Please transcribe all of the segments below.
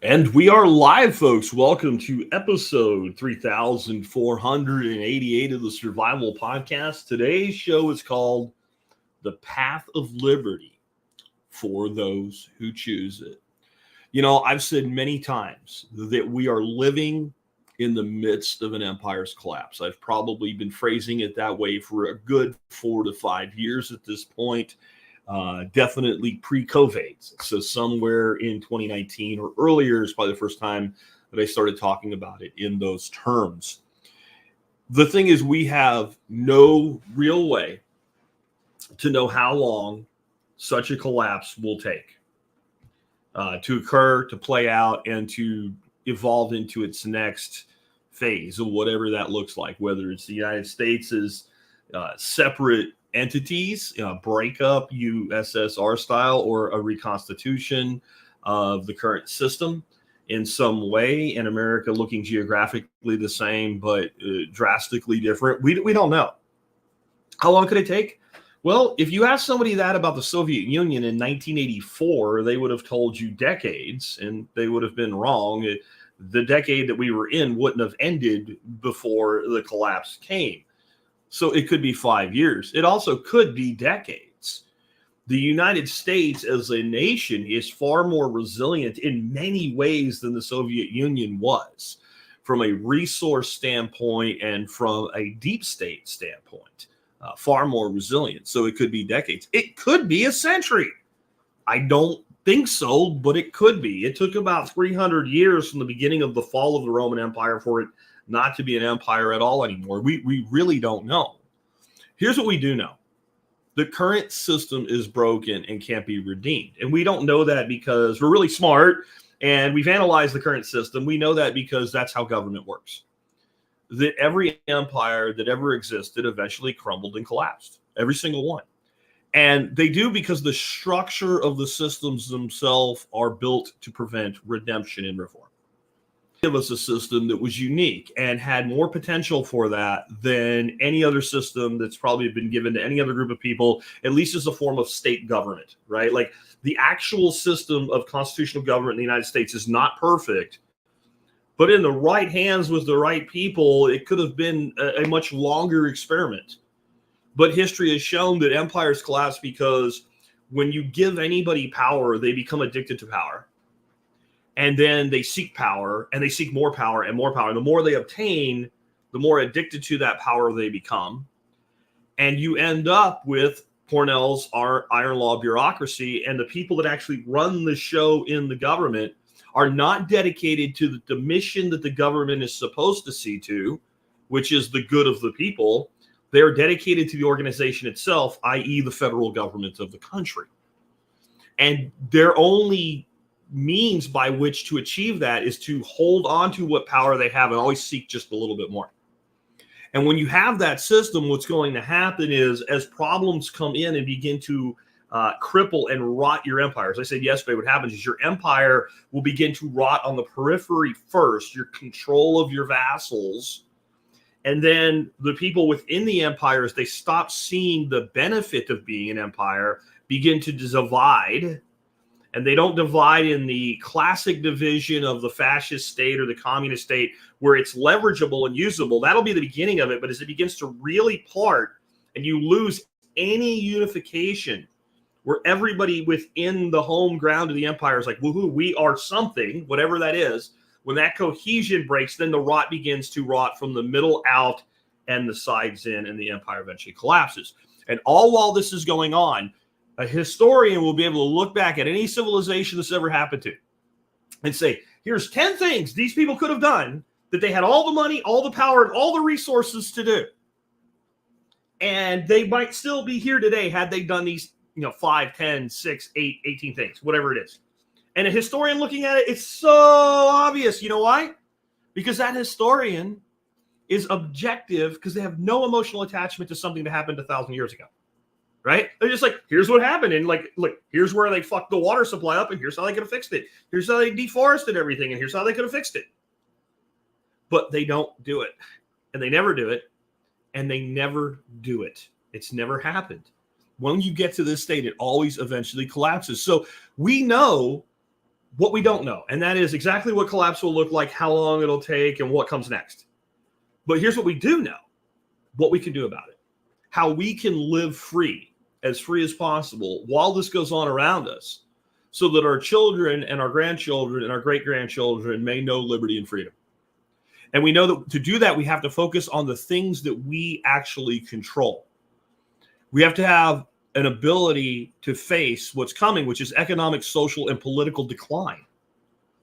And we are live, folks. Welcome to episode 3488 of the Survival Podcast. Today's show is called The Path of Liberty for Those Who Choose It. You know, I've said many times that we are living in the midst of an empire's collapse. I've probably been phrasing it that way for a good 4 to 5 years at this point. Definitely pre-COVID. So somewhere in 2019 or earlier is probably the first time that I started talking about it in those terms. The thing is, we have no real way to know how long such a collapse will take to occur, to play out, and to evolve into its next phase of whatever that looks like, whether it's the United States as separate entities, breakup USSR style, or a reconstitution of the current system in some way, and America looking geographically the same but drastically different. We don't know. How long could it take? Well, if you asked somebody that about the Soviet Union in 1984, they would have told you decades, and they would have been wrong. The decade that we were in wouldn't have ended before the collapse came. So it could be 5 years. It also could be decades. The United States as a nation is far more resilient in many ways than the Soviet Union was, from a resource standpoint and from a deep state standpoint, far more resilient. So it could be decades. It could be a century. I don't think so, but it could be. It took about 300 years from the beginning of the fall of the Roman Empire for it not to be an empire at all anymore. We really don't know. Here's what we do know. The current system is broken and can't be redeemed. And we don't know that because we're really smart and we've analyzed the current system. We know that because that's how government works. That every empire that ever existed eventually crumbled and collapsed. Every single one. And they do because the structure of the systems themselves are built to prevent redemption and reform. Give us a system that was unique and had more potential for that than any other system that's probably been given to any other group of people, at least as a form of state government, right? Like the actual system of constitutional government in the United States is not perfect, but in the right hands with the right people, it could have been a much longer experiment. But history has shown that empires collapse because when you give anybody power, they become addicted to power. And then they seek power, and they seek more power and more power. And the more they obtain, the more addicted to that power they become. And you end up with Cornell's iron law bureaucracy, and the people that actually run the show in the government are not dedicated to the mission that the government is supposed to see to, which is the good of the people. They're dedicated to the organization itself, i.e. the federal government of the country. And their only means by which to achieve that is to hold on to what power they have and always seek just a little bit more. And when you have that system, what's going to happen is as problems come in and begin to cripple and rot your empire. As I said yesterday, what happens is your empire will begin to rot on the periphery first, your control of your vassals. And then the people within the empire, as they stop seeing the benefit of being an empire, begin to divide. And they don't divide in the classic division of the fascist state or the communist state where it's leverageable and usable. That'll be the beginning of it. But as it begins to really part and you lose any unification where everybody within the home ground of the empire is like, woohoo, we are something, whatever that is. When that cohesion breaks, then the rot begins to rot from the middle out and the sides in, and the empire eventually collapses. And all while this is going on, a historian will be able to look back at any civilization that's ever happened to and say, here's 10 things these people could have done that they had all the money, all the power, and all the resources to do. And they might still be here today had they done these, 5, 10, 6, 8, 18 things, whatever it is. And a historian looking at it, it's so obvious. You know why? Because that historian is objective because they have no emotional attachment to something that happened 1,000 years ago. Right? They're just like, here's what happened. And like, look, here's where they fucked the water supply up. And here's how they could have fixed it. Here's how they deforested everything. And here's how they could have fixed it. But they don't do it. And they never do it. And they never do it. It's never happened. When you get to this state, it always eventually collapses. So we know what we don't know, and that is exactly what collapse will look like, how long it'll take, and what comes next. But here's what we do know, what we can do about it, how we can live free as possible while this goes on around us, so that our children and our grandchildren and our great-grandchildren may know liberty and freedom. And we know that to do that, we have to focus on the things that we actually control. We have to have an ability to face what's coming, which is economic, social, and political decline.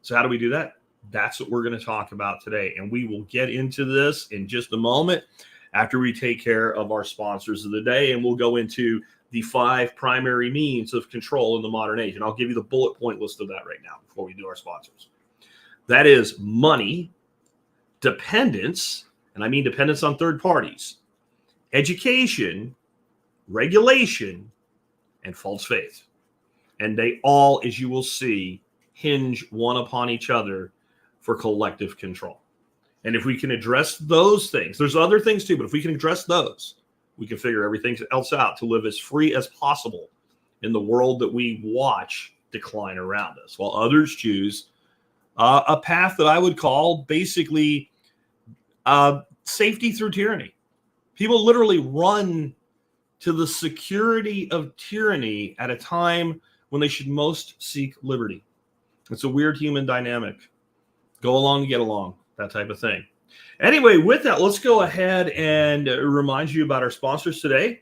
So how do we do that? That's what we're going to talk about today. And we will get into this in just a moment after we take care of our sponsors of the day. And we'll go into the 5 primary means of control in the modern age. And I'll give you the bullet point list of that right now before we do our sponsors. That is money, dependence, and I mean dependence on third parties, education, regulation, and false faith. And they all, as you will see, hinge one upon each other for collective control. And if we can address those things, there's other things too, but if we can address those, we can figure everything else out to live as free as possible in the world that we watch decline around us, while others choose a path that I would call basically safety through tyranny. People literally run to the security of tyranny at a time when they should most seek liberty. It's a weird human dynamic. Go along to get along, that type of thing. Anyway, with that, let's go ahead and remind you about our sponsors today.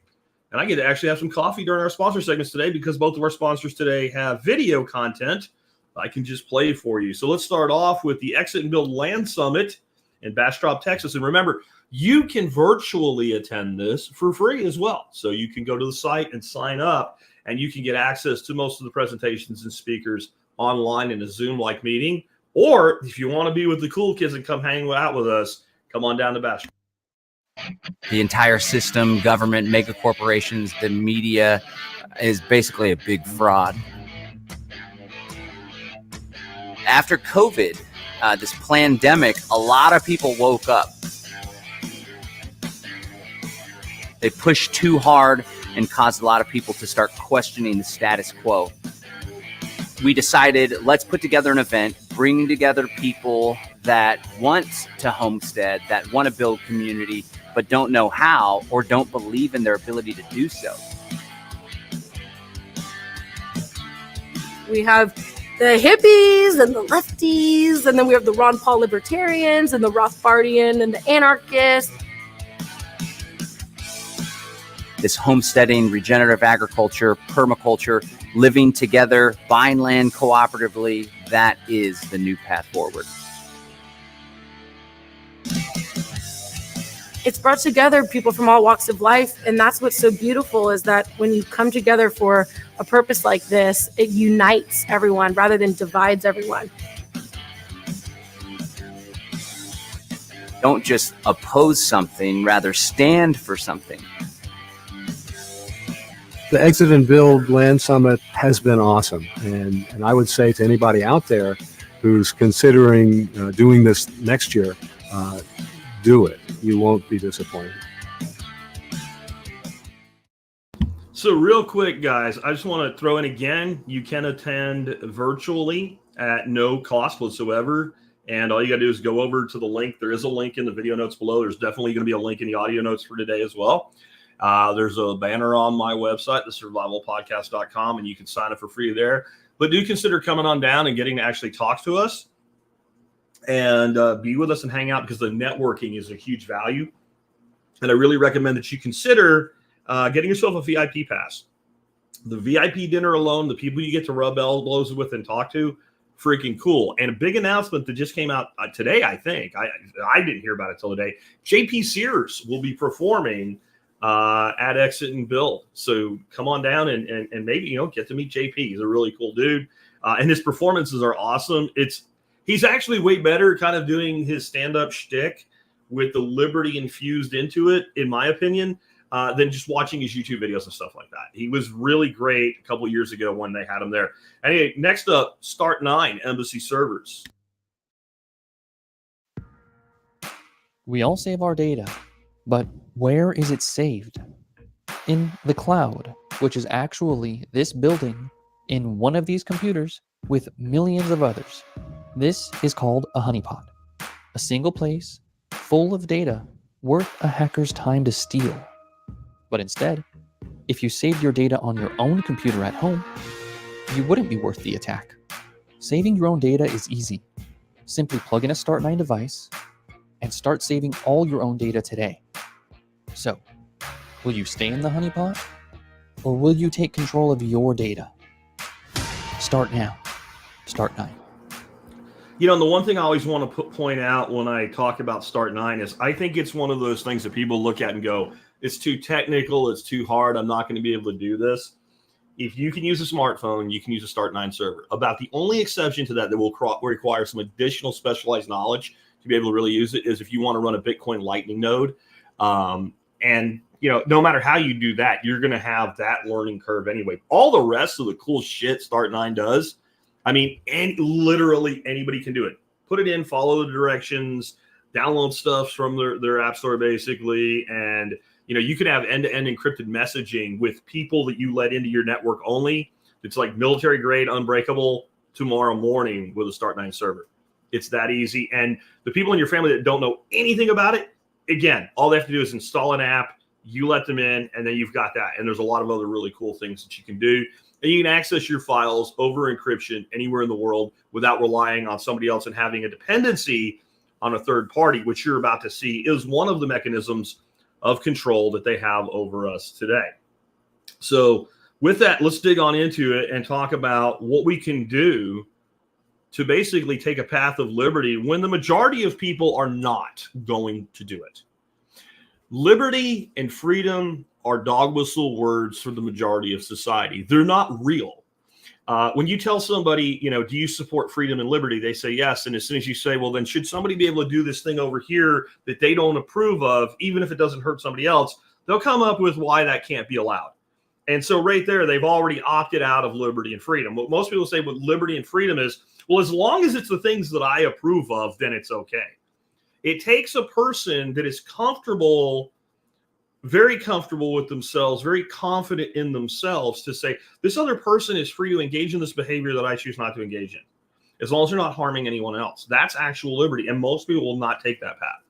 And I get to actually have some coffee during our sponsor segments today because both of our sponsors today have video content I can just play for you. So let's start off with the Exit and Build Land Summit in Bastrop, Texas. And remember, you can virtually attend this for free as well. So you can go to the site and sign up, and you can get access to most of the presentations and speakers online in a Zoom-like meeting. Or if you want to be with the cool kids and come hang out with us, come on down to Bastrop. The entire system, government, mega corporations, the media is basically a big fraud. After COVID, this pandemic, a lot of people woke up. They pushed too hard and caused a lot of people to start questioning the status quo. We decided, let's put together an event, bring together people that want to homestead, that want to build community, but don't know how or don't believe in their ability to do so. We have the hippies and the lefties, and then we have the Ron Paul libertarians and the Rothbardian and the anarchists. This homesteading, regenerative agriculture, permaculture, living together, buying land cooperatively, that is the new path forward. It's brought together people from all walks of life, and that's what's so beautiful is that when you come together for a purpose like this, it unites everyone rather than divides everyone. Don't just oppose something, rather stand for something. The Exit and Build Land Summit has been awesome, and I would say to anybody out there who's considering doing this next year, do it. You won't be disappointed. So real quick, guys, I just want to throw in again, you can attend virtually at no cost whatsoever. And all you got to do is go over to the link. There is a link in the video notes below. There's definitely going to be a link in the audio notes for today as well. There's a banner on my website, thesurvivalpodcast.com, and you can sign up for free there. But do consider coming on down and getting to actually talk to us and be with us and hang out, because the networking is a huge value. And I really recommend that you consider getting yourself a VIP pass. The VIP dinner alone, the people you get to rub elbows with and talk to, freaking cool. And a big announcement that just came out today, I think. I didn't hear about it till today. JP Sears will be performing at Exit and Build. So come on down and maybe, get to meet JP. He's a really cool dude. And his performances are awesome. He's actually way better kind of doing his stand-up shtick with the liberty infused into it, in my opinion, than just watching his YouTube videos and stuff like that. He was really great a couple of years ago when they had him there. Anyway, next up, Start 9 Embassy Servers. We all save our data, but where is it saved? In the cloud, which is actually this building in one of these computers with millions of others. This is called a honeypot, a single place full of data worth a hacker's time to steal. But instead, if you saved your data on your own computer at home, you wouldn't be worth the attack. Saving your own data is easy. Simply plug in a Start9 device and start saving all your own data today. So, will you stay in the honeypot? Or will you take control of your data? Start now. Start9. You know, and the one thing I always want to point out when I talk about Start9 is I think it's one of those things that people look at and go, it's too technical, it's too hard, I'm not going to be able to do this. If you can use a smartphone, you can use a Start9 server. About the only exception to that will require some additional specialized knowledge to be able to really use it is if you want to run a Bitcoin Lightning node. And, you know, no matter how you do that, you're going to have that learning curve anyway. All the rest of the cool shit Start9 does, I mean, literally anybody can do it. Put it in, follow the directions, download stuff from their app store, basically. And, you know, you can have end-to-end encrypted messaging with people that you let into your network only. It's like military grade, unbreakable tomorrow morning with a Start9 server. It's that easy. And the people in your family that don't know anything about it, again, all they have to do is install an app, you let them in, and then you've got that. And there's a lot of other really cool things that you can do. And you can access your files over encryption anywhere in the world without relying on somebody else and having a dependency on a third party, which you're about to see is one of the mechanisms of control that they have over us today. So with that, let's dig on into it and talk about what we can do to basically take a path of liberty when the majority of people are not going to do it. Liberty and freedom are dog whistle words for the majority of society. They're not real. When you tell somebody, you know, do you support freedom and liberty? They say yes. And as soon as you say, well, then should somebody be able to do this thing over here that they don't approve of, even if it doesn't hurt somebody else, they'll come up with why that can't be allowed. And so right there, they've already opted out of liberty and freedom. What most people say with liberty and freedom is, well, as long as it's the things that I approve of, then it's okay. It takes a person that is comfortable, very comfortable with themselves, very confident in themselves to say, this other person is free to engage in this behavior that I choose not to engage in, as long as they're not harming anyone else. That's actual liberty, and most people will not take that path.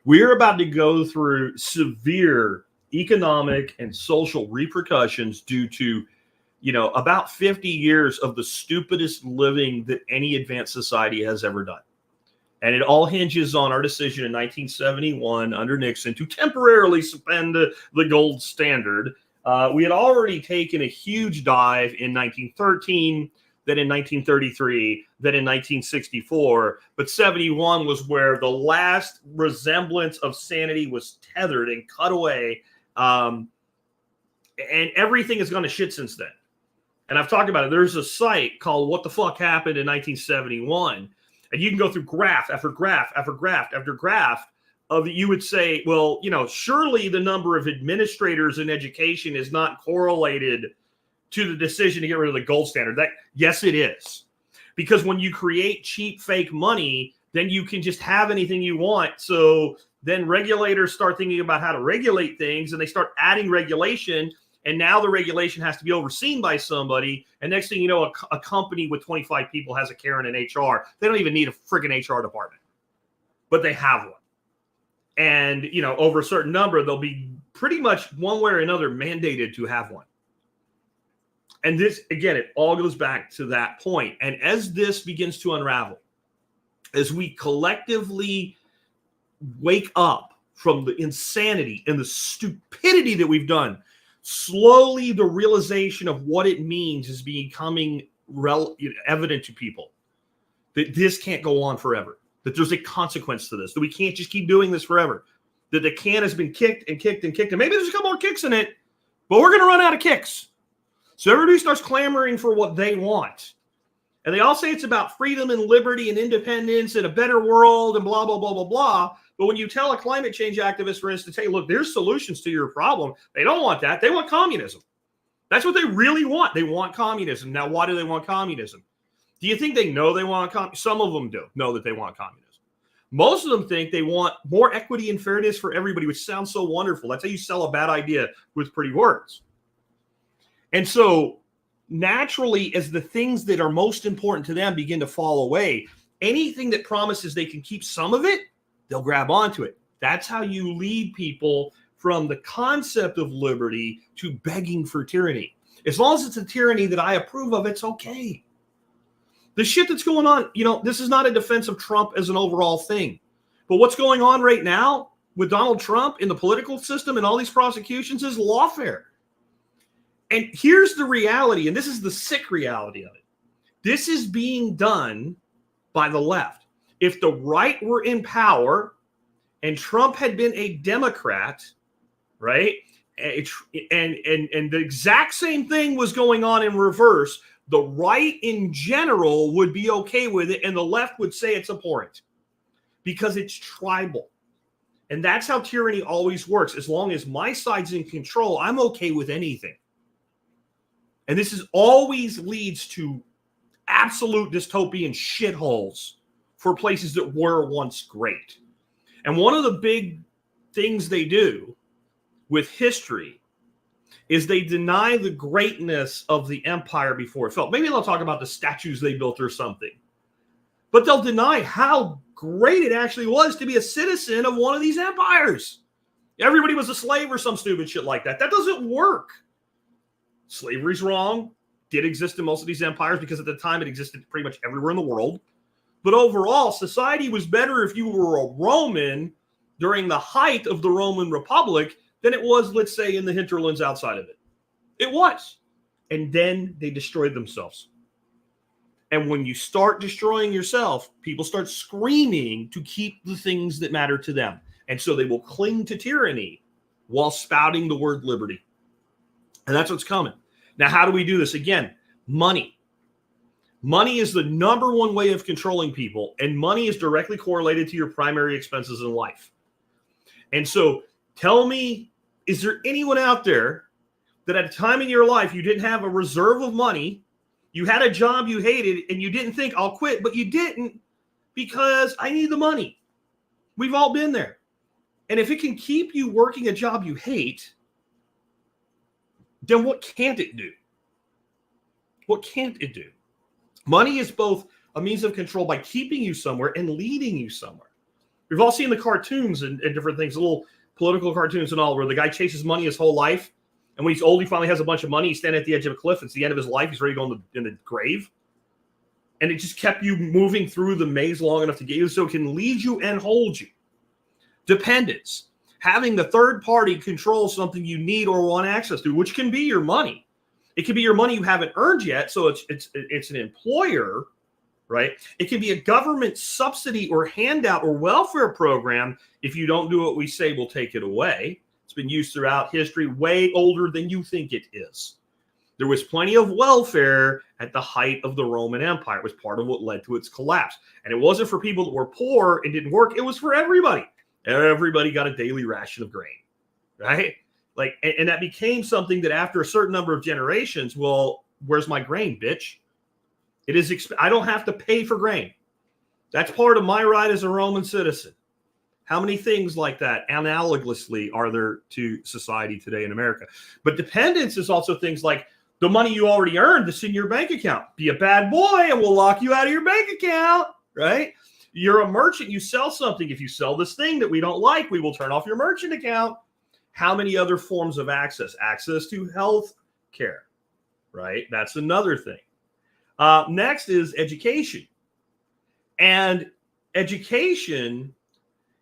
We're about to go through severe economic and social repercussions due to, you know, about 50 years of the stupidest living that any advanced society has ever done. And it all hinges on our decision in 1971 under Nixon to temporarily suspend the gold standard. We had already taken a huge dive in 1913, then in 1933, then in 1964. But 71 was where the last resemblance of sanity was tethered and cut away. And everything has gone to shit since then. And I've talked about it. There's a site called What the Fuck Happened in 1971. And you can go through graph after graph after graph after graph of you would say, well, you know, surely the number of administrators in education is not correlated to the decision to get rid of the gold standard. That, yes, it is. Because when you create cheap fake money, then you can just have anything you want. So then regulators start thinking about how to regulate things, and they start adding regulation. And now the regulation has to be overseen by somebody. And next thing you know, a company with 25 people has a Karen in HR. They don't even need a freaking HR department, but they have one. And, you know, over a certain number, they'll be pretty much one way or another mandated to have one. And this, again, it all goes back to that point. And as this begins to unravel, as we collectively wake up from the insanity and the stupidity that we've done, slowly the realization of what it means is becoming evident to people. That this can't go on forever. That there's a consequence to this. That we can't just keep doing this forever. That the can has been kicked and kicked and kicked. And maybe there's a couple more kicks in it, but we're going to run out of kicks. So everybody starts clamoring for what they want. And they all say it's about freedom and liberty and independence and a better world and blah, blah, blah, blah, blah. But when you tell a climate change activist, for instance, hey, look, there's solutions to your problem. They don't want that. They want communism. That's what they really want. They want communism. Now, why do they want communism? Do you think they know they want communism? Some of them do know that they want communism. Most of them think they want more equity and fairness for everybody, which sounds so wonderful. That's how you sell a bad idea with pretty words. And so naturally, as the things that are most important to them begin to fall away, anything that promises they can keep some of it, they'll grab onto it. That's how you lead people from the concept of liberty to begging for tyranny. As long as it's a tyranny that I approve of, it's okay. The shit that's going on, this is not a defense of Trump as an overall thing. But what's going on right now with Donald Trump in the political system and all these prosecutions is lawfare. And here's the reality, and this is the sick reality of it. This is being done by the left. If the right were in power and Trump had been a Democrat, right, and the exact same thing was going on in reverse, the right in general would be okay with it, and the left would say it's abhorrent because it's tribal. And that's how tyranny always works. As long as my side's in control, I'm okay with anything. And this always leads to absolute dystopian shitholes for places that were once great. And one of the big things they do with history is they deny the greatness of the empire before it fell. Maybe they'll talk about the statues they built or something. But they'll deny how great it actually was to be a citizen of one of these empires. Everybody was a slave or some stupid shit like that. That doesn't work. Slavery's wrong. Did exist in most of these empires because at the time it existed pretty much everywhere in the world. But overall, society was better if you were a Roman during the height of the Roman Republic than it was, let's say, in the hinterlands outside of it. It was. And then they destroyed themselves. And when you start destroying yourself, people start screaming to keep the things that matter to them. And so they will cling to tyranny while spouting the word liberty. And that's what's coming. Now, how do we do this? Again, money. Money is the number one way of controlling people, and money is directly correlated to your primary expenses in life. And so tell me, is there anyone out there that at a time in your life you didn't have a reserve of money, you had a job you hated, and you didn't think, I'll quit, but you didn't because I need the money? We've all been there. And if it can keep you working a job you hate, then what can't it do? What can't it do? Money is both a means of control by keeping you somewhere and leading you somewhere. We've all seen the cartoons and different things, little political cartoons and all, where the guy chases money his whole life. And when he's old, he finally has a bunch of money. He's standing at the edge of a cliff. It's the end of his life. He's ready to go in the grave. And it just kept you moving through the maze long enough to get you so it can lead you and hold you. Dependence. Having the third party control something you need or want access to, which can be your money. It can be your money you haven't earned yet, so it's an employer, right? It can be a government subsidy or handout or welfare program. If you don't do what we say, we'll take it away. It's been used throughout history, way older than you think it is. There was plenty of welfare at the height of the Roman Empire. It was part of what led to its collapse. And it wasn't for people that were poor and didn't work. It was for everybody. Everybody got a daily ration of grain, right? And that became something that after a certain number of generations, well, where's my grain, bitch? It is. I don't have to pay for grain. That's part of my right as a Roman citizen. How many things like that analogously are there to society today in America? But dependence is also things like the money you already earned that's in your bank account. Be a bad boy and we'll lock you out of your bank account, right? You're a merchant. You sell something. If you sell this thing that we don't like, we will turn off your merchant account. How many other forms of access? Access to health care, right? That's another thing. Next is education. And education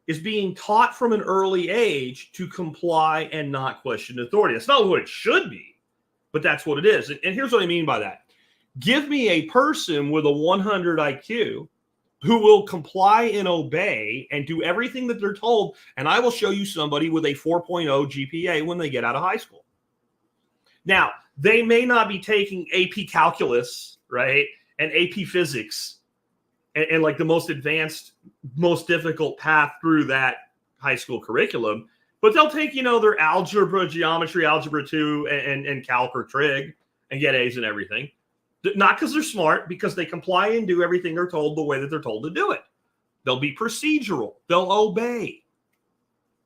is being taught from an early age to comply and not question authority. That's not what it should be, but that's what it is. And here's what I mean by that. Give me a person with a 100 IQ who will comply and obey and do everything that they're told, and I will show you somebody with a 4.0 GPA when they get out of high school. Now, they may not be taking AP calculus, right, and AP physics, and like the most advanced, most difficult path through that high school curriculum, but they'll take, their algebra, geometry, algebra 2, and calc or trig, and get A's and everything. Not because they're smart, because they comply and do everything they're told the way that they're told to do it. They'll be procedural. They'll obey.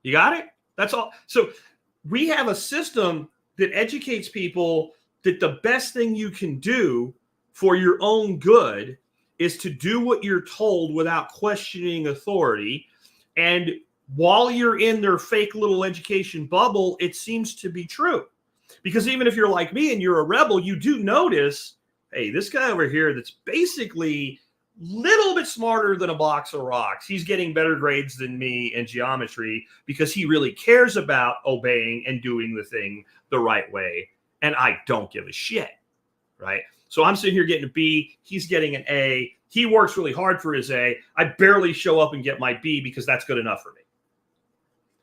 You got it? That's all. So we have a system that educates people that the best thing you can do for your own good is to do what you're told without questioning authority. And while you're in their fake little education bubble, it seems to be true. Because even if you're like me and you're a rebel, you do notice, hey, this guy over here that's basically a little bit smarter than a box of rocks, he's getting better grades than me in geometry because he really cares about obeying and doing the thing the right way. And I don't give a shit, right? So I'm sitting here getting a B. He's getting an A. He works really hard for his A. I barely show up and get my B because that's good enough for me,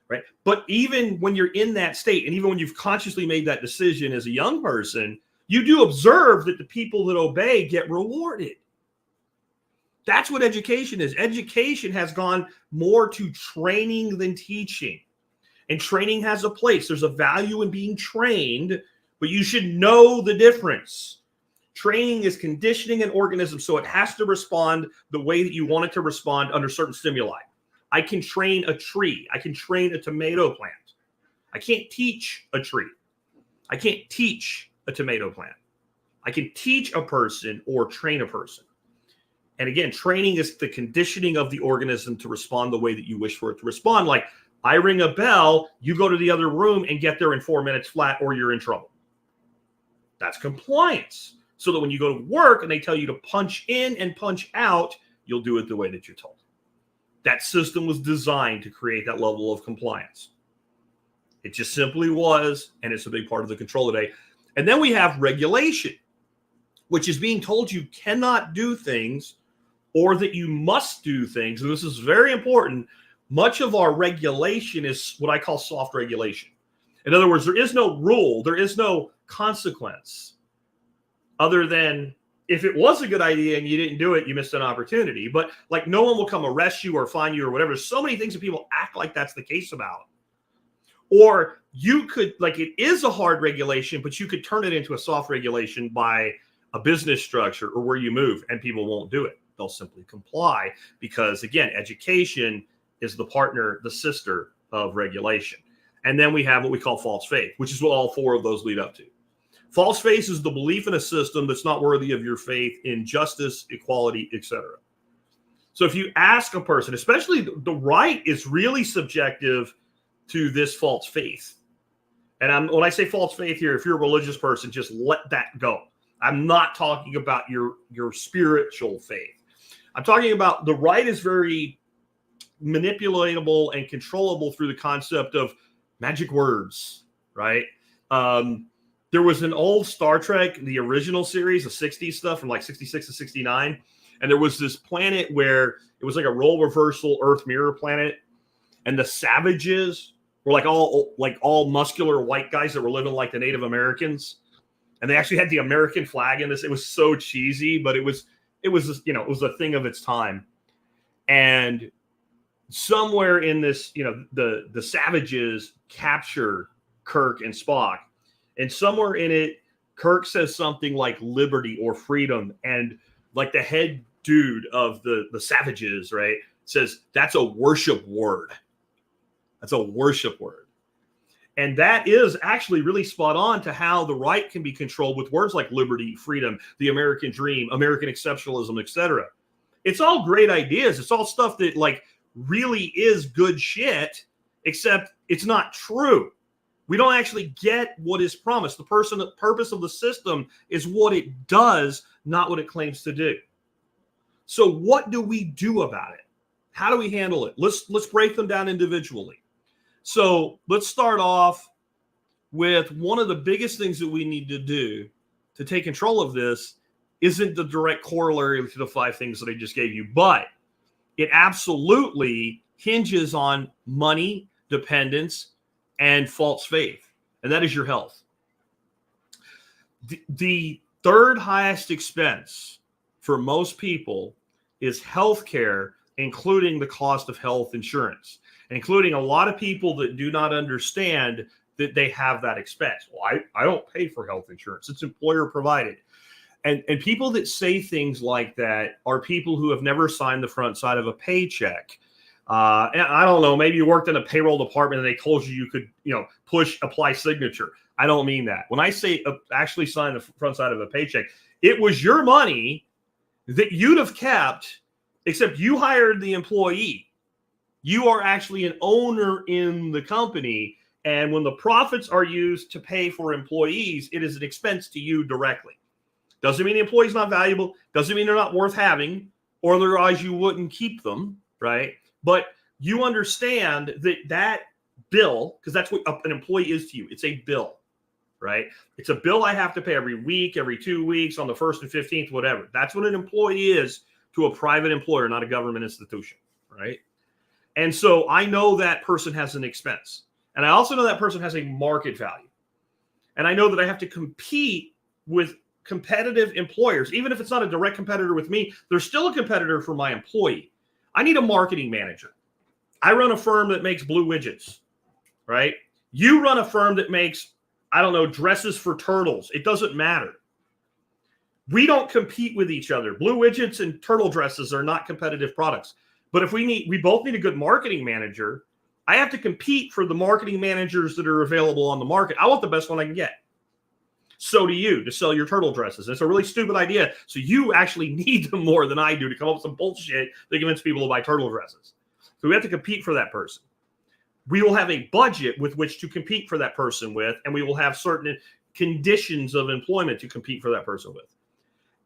right? But even when you're in that state, and even when you've consciously made that decision as a young person, you do observe that the people that obey get rewarded. That's what education is. Education has gone more to training than teaching. And training has a place. There's a value in being trained, but you should know the difference. Training is conditioning an organism so it has to respond the way that you want it to respond under certain stimuli. I can train a tree. I can train a tomato plant. I can't teach a tree. I can't teach a tomato plant. I can teach a person or train a person. And again, training is the conditioning of the organism to respond the way that you wish for it to respond. Like, I ring a bell, you go to the other room and get there in 4 minutes flat, or you're in trouble. That's compliance. So that when you go to work and they tell you to punch in and punch out, you'll do it the way that you're told. That system was designed to create that level of compliance. It just simply was, and it's a big part of the control today. And then we have regulation, which is being told you cannot do things or that you must do things. And this is very important. Much of our regulation is what I call soft regulation. In other words, there is no rule, there is no consequence, other than if it was a good idea and you didn't do it, you missed an opportunity. But like, no one will come arrest you or fine you or whatever. There's so many things that people act like that's the case about. Or you could, like, it is a hard regulation, but you could turn it into a soft regulation by a business structure or where you move, and people won't do it. They'll simply comply because, again, education is the partner, the sister of regulation. And then we have what we call false faith, which is what all four of those lead up to. False faith is the belief in a system that's not worthy of your faith in justice, equality, etc. So if you ask a person, especially the right is really subjective to this false faith. And when I say false faith here, if you're a religious person, just let that go. I'm not talking about your spiritual faith. I'm talking about the right is very manipulatable and controllable through the concept of magic words, right? There was an old Star Trek, the original series, the 60s stuff from like 66 to 69. And there was this planet where it was like a role reversal Earth mirror planet. And the savages were like all muscular white guys that were living like the Native Americans. And they actually had the American flag in this. It was so cheesy, but it was a thing of its time. And somewhere in this, the savages capture Kirk and Spock. And somewhere in it, Kirk says something like liberty or freedom. And like the head dude of the savages, right, says that's a worship word. That's a worship word. And that is actually really spot on to how the right can be controlled with words like liberty, freedom, the American dream, American exceptionalism, etc. It's all great ideas. It's all stuff that like really is good shit, except it's not true. We don't actually get what is promised. The purpose of the system is what it does, not what it claims to do. So what do we do about it? How do we handle it? Let's break them down individually. So let's start off with one of the biggest things that we need to do to take control of this isn't the direct corollary to the 5 things that I just gave you, but it absolutely hinges on money, dependence, and false faith, and that is your health. The third highest expense for most people is healthcare, including the cost of health insurance, including a lot of people that do not understand that they have that expense. Well, I don't pay for health insurance. It's employer provided. And people that say things like that are people who have never signed the front side of a paycheck. And I don't know, maybe you worked in a payroll department and they told you could, push apply signature. I don't mean that. When I say actually sign the front side of a paycheck, it was your money that you'd have kept, except you hired the employee. You are actually an owner in the company. And when the profits are used to pay for employees, it is an expense to you directly. Doesn't mean the employee's not valuable. Doesn't mean they're not worth having, or otherwise you wouldn't keep them, right? But you understand that bill, because that's what an employee is to you. It's a bill, right? It's a bill I have to pay every week, every 2 weeks, on the 1st and 15th, whatever. That's what an employee is to a private employer, not a government institution, right? And so I know that person has an expense. And I also know that person has a market value. And I know that I have to compete with competitive employers. Even if it's not a direct competitor with me, there's still a competitor for my employee. I need a marketing manager. I run a firm that makes blue widgets, right? You run a firm that makes, I don't know, dresses for turtles. It doesn't matter. We don't compete with each other. Blue widgets and turtle dresses are not competitive products. But if we both need a good marketing manager, I have to compete for the marketing managers that are available on the market. I want the best one I can get. So do you, to sell your turtle dresses. It's a really stupid idea. So you actually need them more than I do to come up with some bullshit that convince people to buy turtle dresses. So we have to compete for that person. We will have a budget with which to compete for that person with, and we will have certain conditions of employment to compete for that person with.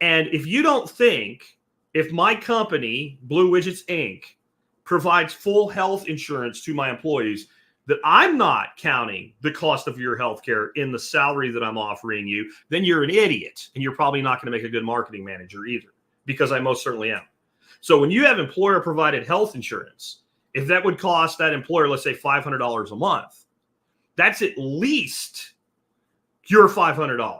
And if you don't think, if my company, Blue Widgets Inc., provides full health insurance to my employees, that I'm not counting the cost of your health care in the salary that I'm offering you, then you're an idiot. And you're probably not going to make a good marketing manager either, because I most certainly am. So when you have employer provided health insurance, if that would cost that employer, let's say $500 a month, that's at least your $500.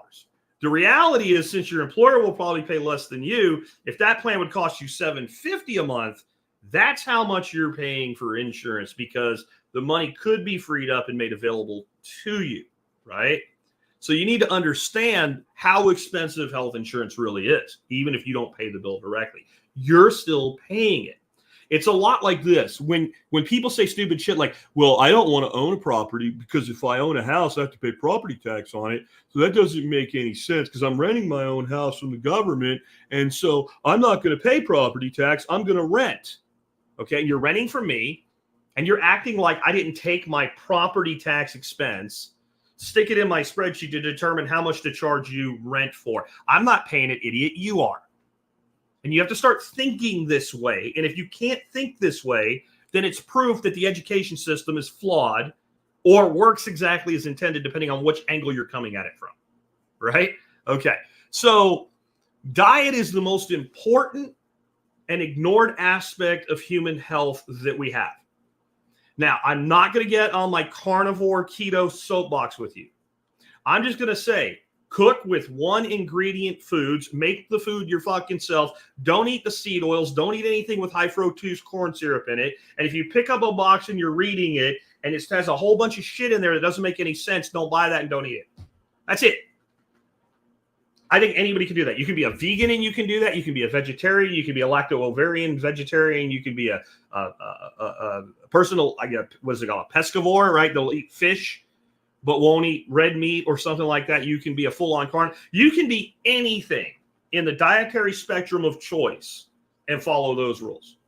The reality is, since your employer will probably pay less than you, if that plan would cost you $750 a month, that's how much you're paying for insurance, because the money could be freed up and made available to you, right? So you need to understand how expensive health insurance really is. Even if you don't pay the bill directly, you're still paying it. It's a lot like this. When people say stupid shit like, well, I don't want to own a property because if I own a house, I have to pay property tax on it. So that doesn't make any sense because I'm renting my own house from the government. And so I'm not going to pay property tax. I'm going to rent. Okay. You're renting from me and you're acting like I didn't take my property tax expense, stick it in my spreadsheet to determine how much to charge you rent for. I'm not paying it, idiot. You are. And you have to start thinking this way. And if you can't think this way, then it's proof that the education system is flawed or works exactly as intended, depending on which angle you're coming at it from. Right? Okay. So diet is the most important and ignored aspect of human health that we have. Now, I'm not going to get on my carnivore keto soapbox with you. I'm just going to say, cook with one ingredient foods. Make the food your fucking self. Don't eat the seed oils. Don't eat anything with high fructose corn syrup in it. And if you pick up a box and you're reading it and it has a whole bunch of shit in there that doesn't make any sense, don't buy that and don't eat it. That's it. I think anybody can do that. You can be a vegan and you can do that. You can be a vegetarian. You can be a lacto-ovarian vegetarian. You can be a personal, what is it called? A pescivore, right? They'll eat fish but won't eat red meat or something like that. You can be a full-on carnivore. You can be anything in the dietary spectrum of choice and follow those rules.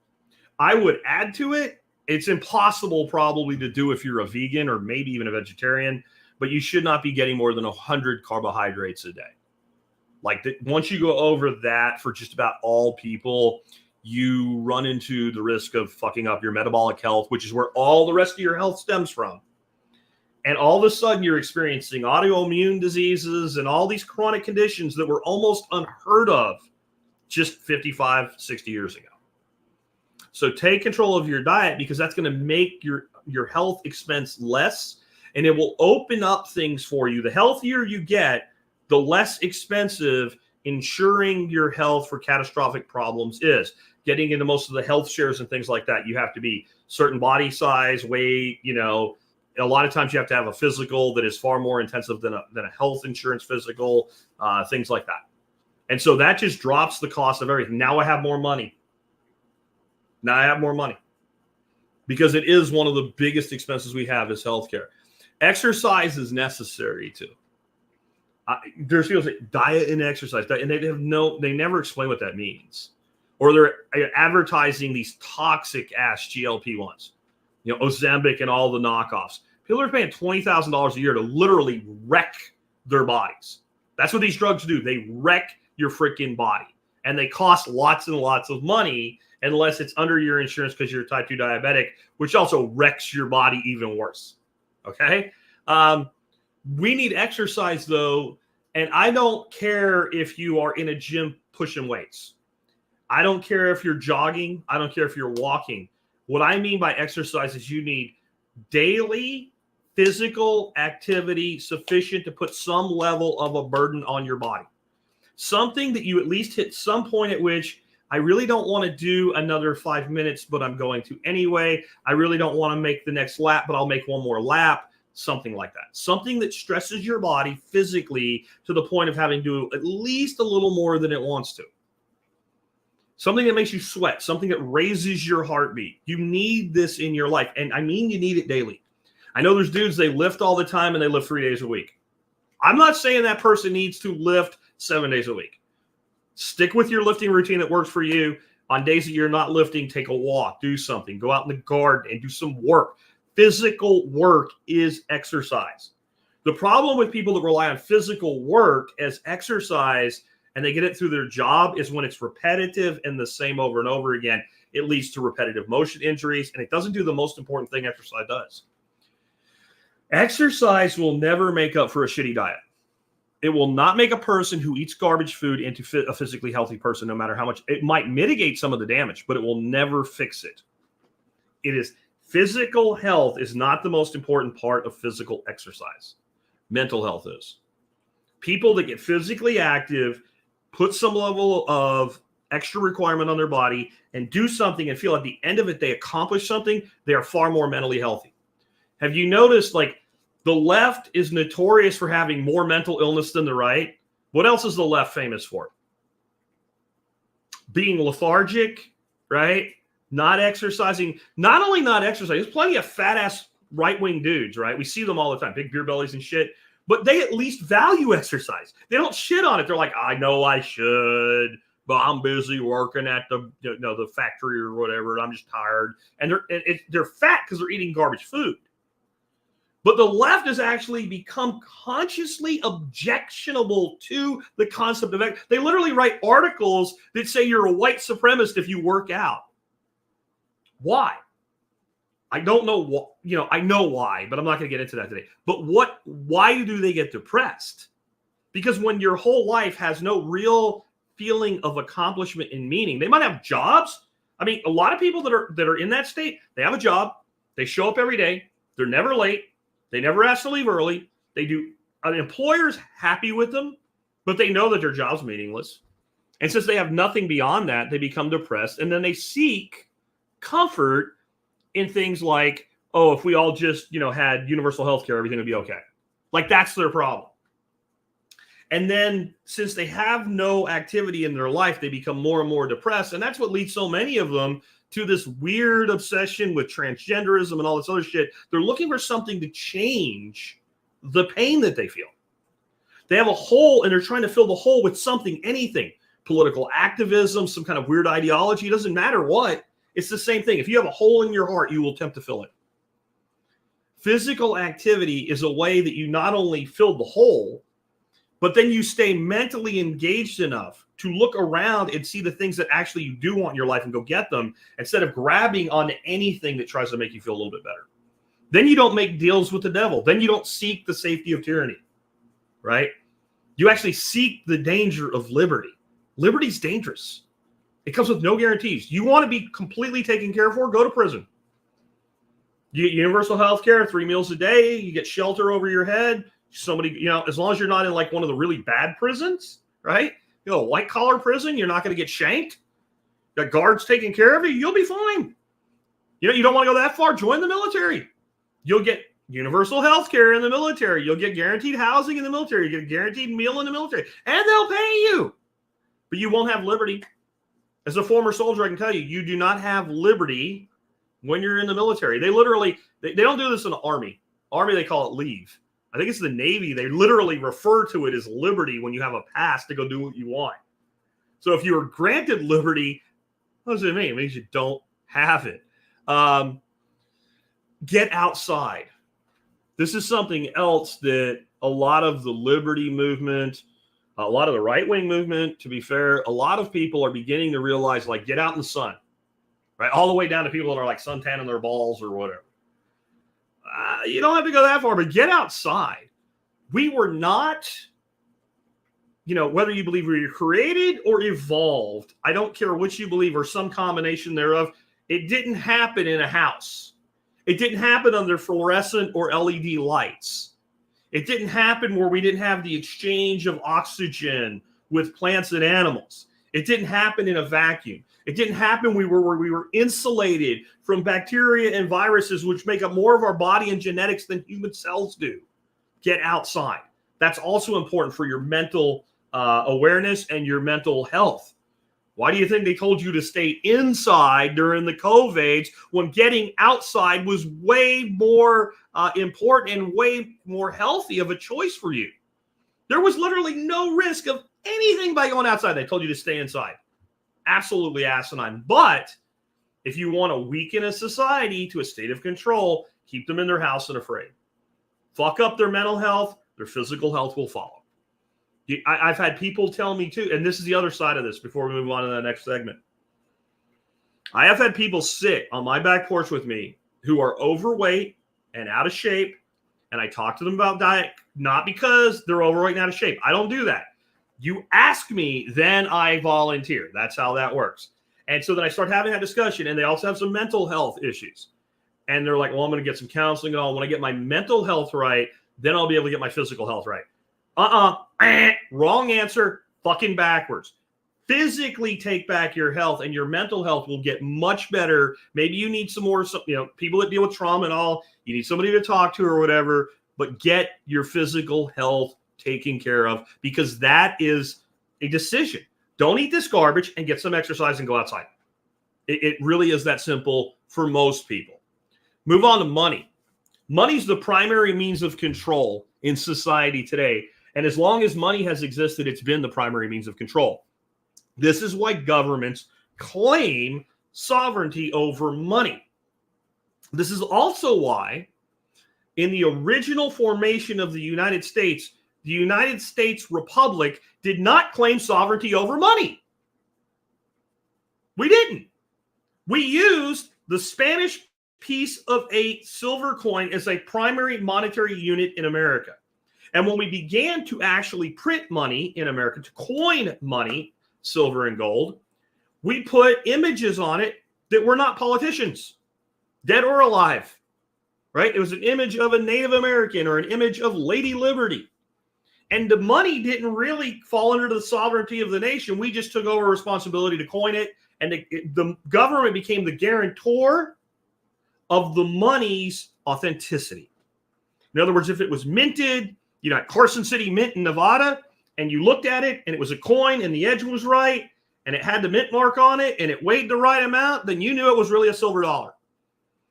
I would add to it, it's impossible probably to do if you're a vegan or maybe even a vegetarian, but you should not be getting more than 100 carbohydrates a day. Like once you go over that for just about all people, you run into the risk of fucking up your metabolic health, which is where all the rest of your health stems from. And all of a sudden you're experiencing autoimmune diseases and all these chronic conditions that were almost unheard of just 55, 60 years ago. So take control of your diet, because that's going to make your health expense less, and it will open up things for you. The healthier you get, the less expensive insuring your health for catastrophic problems is. Getting into most of the health shares and things like that, you have to be certain body size, weight, a lot of times you have to have a physical that is far more intensive than a health insurance physical, things like that. And so that just drops the cost of everything. Now I have more money. Because it is one of the biggest expenses we have is healthcare. Exercise is necessary too. There's people say diet and exercise, and they never explain what that means. Or they're advertising these toxic ass GLP-1s, Ozempic and all the knockoffs. People are paying $20,000 a year to literally wreck their bodies. That's what these drugs do. They wreck your freaking body, and they cost lots and lots of money unless it's under your insurance because you're type 2 diabetic, which also wrecks your body even worse. Okay. We need exercise though. And I don't care if you are in a gym pushing weights. I don't care if you're jogging. I don't care if you're walking. What I mean by exercise is you need daily physical activity sufficient to put some level of a burden on your body. Something that you at least hit some point at which I really don't want to do another 5 minutes, but I'm going to anyway. I really don't want to make the next lap, but I'll make one more lap. Something like that. Something that stresses your body physically to the point of having to do at least a little more than it wants to. Something that makes you sweat. Something that raises your heartbeat. You need this in your life. And I mean, you need it daily. I know there's dudes, they lift all the time and they lift 3 days a week. I'm not saying that person needs to lift 7 days a week. Stick with your lifting routine that works for you. On days that you're not lifting, take a walk, do something, go out in the garden and do some work. Physical work is exercise. The problem with people that rely on physical work as exercise and they get it through their job is when it's repetitive and the same over and over again, it leads to repetitive motion injuries, and it doesn't do the most important thing exercise does. Exercise will never make up for a shitty diet. It will not make a person who eats garbage food into a physically healthy person, no matter how much. It might mitigate some of the damage, but it will never fix it. Physical health is not the most important part of physical exercise. Mental health is. People that get physically active, put some level of extra requirement on their body, and do something and feel at the end of it they accomplish something, they are far more mentally healthy. Have you noticed, like, the left is notorious for having more mental illness than the right? What else is the left famous for? Being lethargic, right? Not exercising. Not only not exercising, there's plenty of fat ass right-wing dudes, right? We see them all the time, big beer bellies and shit, but they at least value exercise. They don't shit on it. They're like, I know I should, but I'm busy working at the factory or whatever. And I'm just tired. And they're fat because they're eating garbage food. But the left has actually become consciously objectionable to the concept of exercise. They literally write articles that say you're a white supremacist if you work out. Why? I don't know what, I know why, but I'm not going to get into that today. But why do they get depressed? Because when your whole life has no real feeling of accomplishment and meaning, they might have jobs. I mean, a lot of people that are in that state, they have a job. They show up every day. They're never late. They never ask to leave early. They do. An employer's happy with them, but they know that their job's meaningless. And since they have nothing beyond that, they become depressed. And then they seek comfort in things like, oh, if we all just, had universal health care, everything would be okay. Like, that's their problem. And then since they have no activity in their life, they become more and more depressed. And that's what leads so many of them to this weird obsession with transgenderism and all this other shit. They're looking for something to change the pain that they feel. They have a hole and they're trying to fill the hole with something, anything. Political activism, some kind of weird ideology. It doesn't matter what. It's the same thing. If you have a hole in your heart, you will attempt to fill it. Physical activity is a way that you not only fill the hole, but then you stay mentally engaged enough to look around and see the things that actually you do want in your life and go get them instead of grabbing onto anything that tries to make you feel a little bit better. Then you don't make deals with the devil. Then you don't seek the safety of tyranny, right? You actually seek the danger of liberty. Liberty's dangerous. It comes with no guarantees. You want to be completely taken care of, go to prison. You get universal health care, 3 meals a day. You get shelter over your head. Somebody, as long as you're not in like one of the really bad prisons, right? A white collar prison, you're not going to get shanked. Got guards taking care of you. You'll be fine. You don't want to go that far. Join the military. You'll get universal health care in the military. You'll get guaranteed housing in the military. You get a guaranteed meal in the military. And they'll pay you. But you won't have liberty. As a former soldier, I can tell you, you do not have liberty when you're in the military. They literally, they don't do this in the army. Army, they call it leave. I think it's the Navy. They literally refer to it as liberty when you have a pass to go do what you want. So if you were granted liberty, what does it mean? It means you don't have it. Get outside. This is something else that a lot of the liberty movement, a lot of the right-wing movement, to be fair, a lot of people are beginning to realize, like, get out in the sun, right? All the way down to people that are like suntanning their balls or whatever. You don't have to go that far, but get outside. We were not, whether you believe we were created or evolved, I don't care what you believe or some combination thereof, it didn't happen in a house. It didn't happen under fluorescent or LED lights. It didn't happen where we didn't have the exchange of oxygen with plants and animals. It didn't happen in a vacuum. It didn't happen where we were insulated from bacteria and viruses, which make up more of our body and genetics than human cells do. Get outside. That's also important for your mental awareness and your mental health. Why do you think they told you to stay inside during the COVIDs when getting outside was way more important and way more healthy of a choice for you? There was literally no risk of anything by going outside. They told you to stay inside. Absolutely asinine. But if you want to weaken a society to a state of control, keep them in their house and afraid. Fuck up their mental health, their physical health will follow. I've had people tell me too, and this is the other side of this before we move on to the next segment. I have had people sit on my back porch with me who are overweight and out of shape, and I talk to them about diet, not because they're overweight and out of shape. I don't do that. You ask me, then I volunteer. That's how that works. And so then I start having that discussion, and they also have some mental health issues. And they're like, well, I'm going to get some counseling and all. When I get my mental health right, then I'll be able to get my physical health right. Wrong answer, fucking backwards. Physically take back your health, and your mental health will get much better. Maybe you need some more, people that deal with trauma and all, you need somebody to talk to or whatever, but get your physical health taken care of, because that is a decision. Don't eat this garbage and get some exercise and go outside. It really is that simple for most people. Move on to money. Money's the primary means of control in society today. And as long as money has existed, it's been the primary means of control. This is why governments claim sovereignty over money. This is also why, in the original formation of the United States Republic did not claim sovereignty over money. We didn't. We used the Spanish piece of a silver coin as a primary monetary unit in America. And when we began to actually print money in America, to coin money, silver and gold, we put images on it that were not politicians, dead or alive, right? It was an image of a Native American or an image of Lady Liberty. And the money didn't really fall under the sovereignty of the nation. We just took over responsibility to coin it. And the government became the guarantor of the money's authenticity. In other words, if it was minted, at Carson City Mint in Nevada, and you looked at it and it was a coin and the edge was right and it had the mint mark on it and it weighed the right amount, then you knew it was really a silver dollar.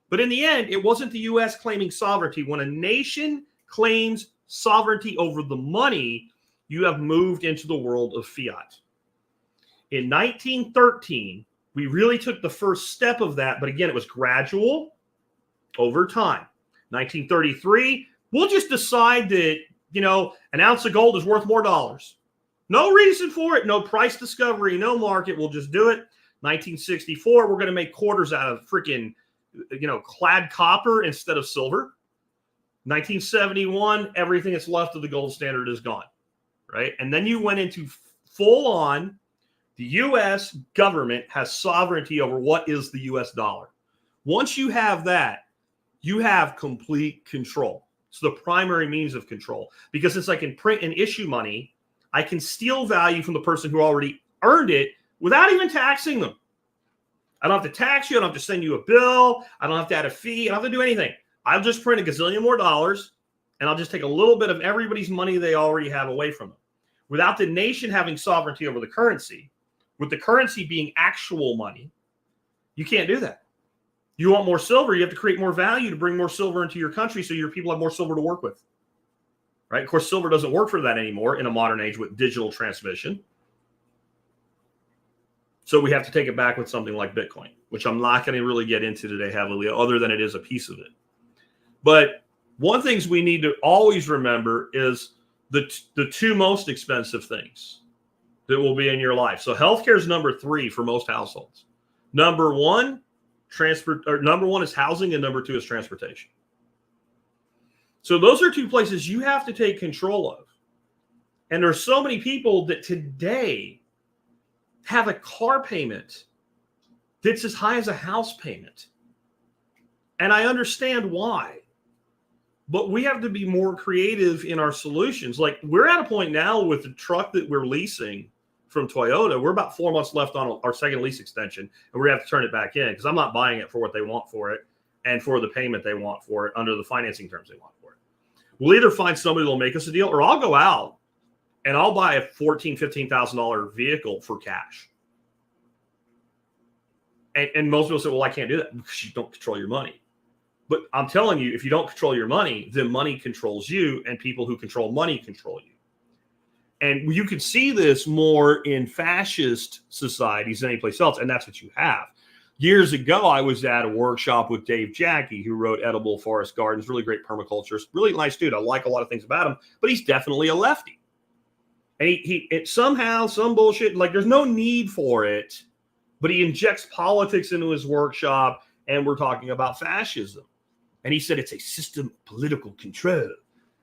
But in the end, it wasn't the U.S. claiming sovereignty. When a nation claims sovereignty over the money, you have moved into the world of fiat. In 1913, we really took the first step of that, but again, it was gradual over time. 1933, we'll just decide that an ounce of gold is worth more dollars. No reason for it. No price discovery. No market. We'll just do it. 1964, we're going to make quarters out of freaking, clad copper instead of silver. 1971, everything that's left of the gold standard is gone, right? And then you went into full on, the U.S. government has sovereignty over what is the U.S. dollar. Once you have that, you have complete control. It's the primary means of control, because since I can print and issue money, I can steal value from the person who already earned it without even taxing them. I don't have to tax you. I don't have to send you a bill. I don't have to add a fee. I don't have to do anything. I'll just print a gazillion more dollars, and I'll just take a little bit of everybody's money they already have away from them. Without the nation having sovereignty over the currency, with the currency being actual money, you can't do that. You want more silver, you have to create more value to bring more silver into your country so your people have more silver to work with. Right? Of course, silver doesn't work for that anymore in a modern age with digital transmission. So we have to take it back with something like Bitcoin, which I'm not going to really get into today heavily, other than it is a piece of it. But one thing we need to always remember is the two most expensive things that will be in your life. So healthcare is number 3 for most households. Number one is housing, and number 2 is transportation. So those are two places you have to take control of. And there's so many people that today have a car payment that's as high as a house payment. And I understand why. But we have to be more creative in our solutions. Like, we're at a point now with the truck that we're leasing from Toyota. We're about 4 months left on our second lease extension, and we're going to have to turn it back in because I'm not buying it for what they want for it and for the payment they want for it under the financing terms they want for it. We'll either find somebody that'll make us a deal, or I'll go out and I'll buy a $14,000, $15,000 vehicle for cash. And most people say, well, I can't do that because you don't control your money. But I'm telling you, if you don't control your money, then money controls you, and people who control money control you. And you can see this more in fascist societies than any place else, and that's what you have. Years ago, I was at a workshop with Dave Jackie, who wrote Edible Forest Gardens, really great permaculturist, really nice dude. I like a lot of things about him, but he's definitely a lefty. And it somehow, some bullshit, like there's no need for it, but he injects politics into his workshop, and we're talking about fascism. And he said it's a system of political control.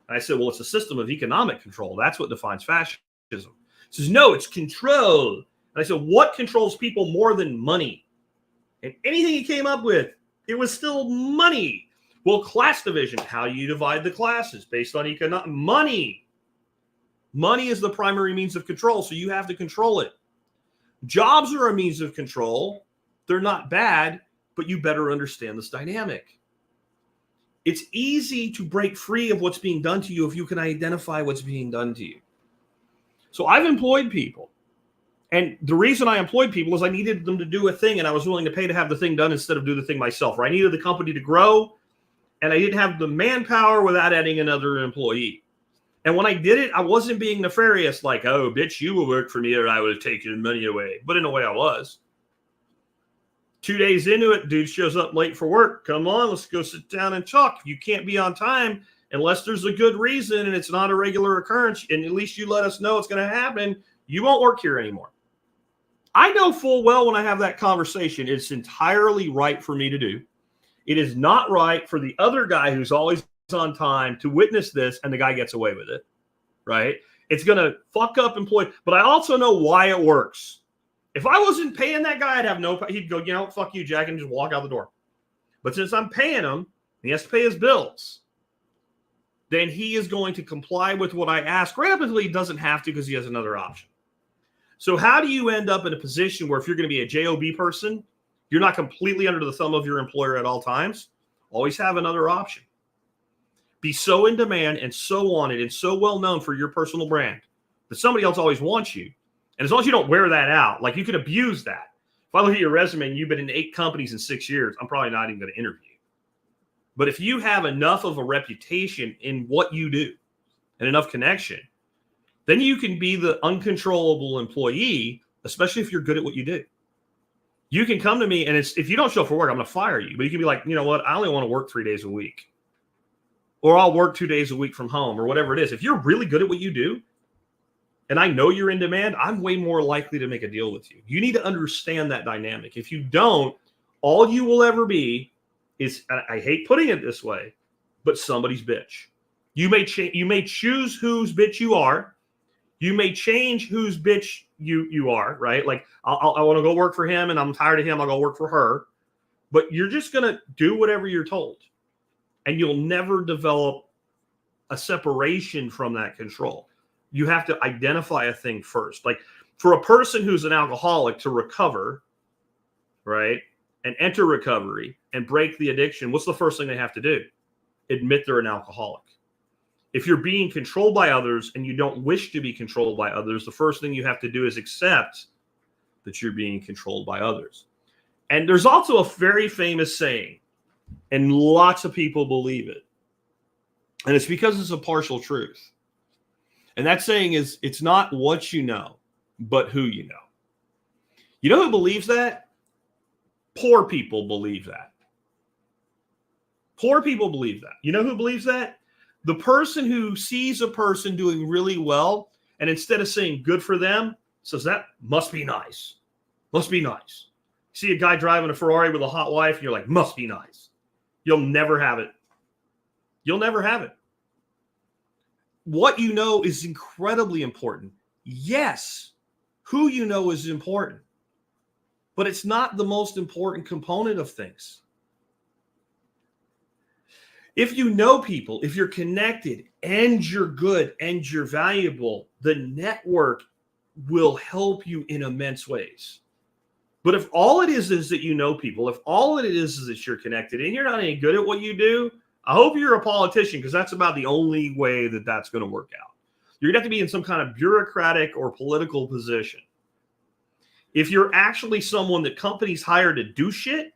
And I said, well, it's a system of economic control. That's what defines fascism. He says, no, it's control. And I said, what controls people more than money? And anything he came up with, it was still money. Well, class division, how you divide the classes based on economic money. Money is the primary means of control, so you have to control it. Jobs are a means of control. They're not bad, but you better understand this dynamic. It's easy to break free of what's being done to you if you can identify what's being done to you. So I've employed people. And the reason I employed people is I needed them to do a thing, and I was willing to pay to have the thing done instead of do the thing myself. Or I needed the company to grow, and I didn't have the manpower without adding another employee. And when I did it, I wasn't being nefarious like, oh, bitch, you will work for me or I would have taken your money away. But in a way I was. 2 days into it, dude shows up late for work. Come on, let's go sit down and talk. You can't be on time unless there's a good reason and it's not a regular occurrence, and at least you let us know it's going to happen. You won't work here anymore. I know full well when I have that conversation, it's entirely right for me to do. It is not right for the other guy who's always on time to witness this and the guy gets away with it, right? It's going to fuck up employee. But I also know why it works. If I wasn't paying that guy, I'd have he'd go, you know, fuck you, Jack, and just walk out the door. But since I'm paying him, he has to pay his bills, then he is going to comply with what I ask right up until he doesn't have to because he has another option. So how do you end up in a position where if you're going to be a JOB person, you're not completely under the thumb of your employer at all times? Always have another option. Be so in demand and so wanted and so well known for your personal brand that somebody else always wants you. And as long as you don't wear that out, like you can abuse that. If I look at your resume and you've been in 8 companies in 6 years, I'm probably not even going to interview you. But if you have enough of a reputation in what you do and enough connection, then you can be the uncontrollable employee, especially if you're good at what you do. You can come to me and if you don't show up for work, I'm going to fire you. But you can be like, you know what? I only want to work 3 days a week. Or I'll work 2 days a week from home or whatever it is. If you're really good at what you do, and I know you're in demand, I'm way more likely to make a deal with you. You need to understand that dynamic. If you don't, all you will ever be is, I hate putting it this way, but somebody's bitch. You may choose whose bitch you are. You may change whose bitch you are, right? Like, I want to go work for him and I'm tired of him. I'll go work for her. But you're just going to do whatever you're told. And you'll never develop a separation from that control. You have to identify a thing first. Like for a person who's an alcoholic to recover, right, and enter recovery and break the addiction, what's the first thing they have to do? Admit they're an alcoholic. If you're being controlled by others and you don't wish to be controlled by others, the first thing you have to do is accept that you're being controlled by others. And there's also a very famous saying, and lots of people believe it. And it's because it's a partial truth. And that saying is, it's not what you know, but who you know. You know who believes that? Poor people believe that. Poor people believe that. You know who believes that? The person who sees a person doing really well, and instead of saying good for them, says that must be nice. Must be nice. See a guy driving a Ferrari with a hot wife, and you're like, must be nice. You'll never have it. You'll never have it. What you know is incredibly important. Yes, who you know is important, but it's not the most important component of things. If you know people, if you're connected and you're good and you're valuable, the network will help you in immense ways. But if all it is that you know people, if all it is that you're connected and you're not any good at what you do, I hope you're a politician, because that's about the only way that that's going to work out. You're going to have to be in some kind of bureaucratic or political position. If you're actually someone that companies hire to do shit,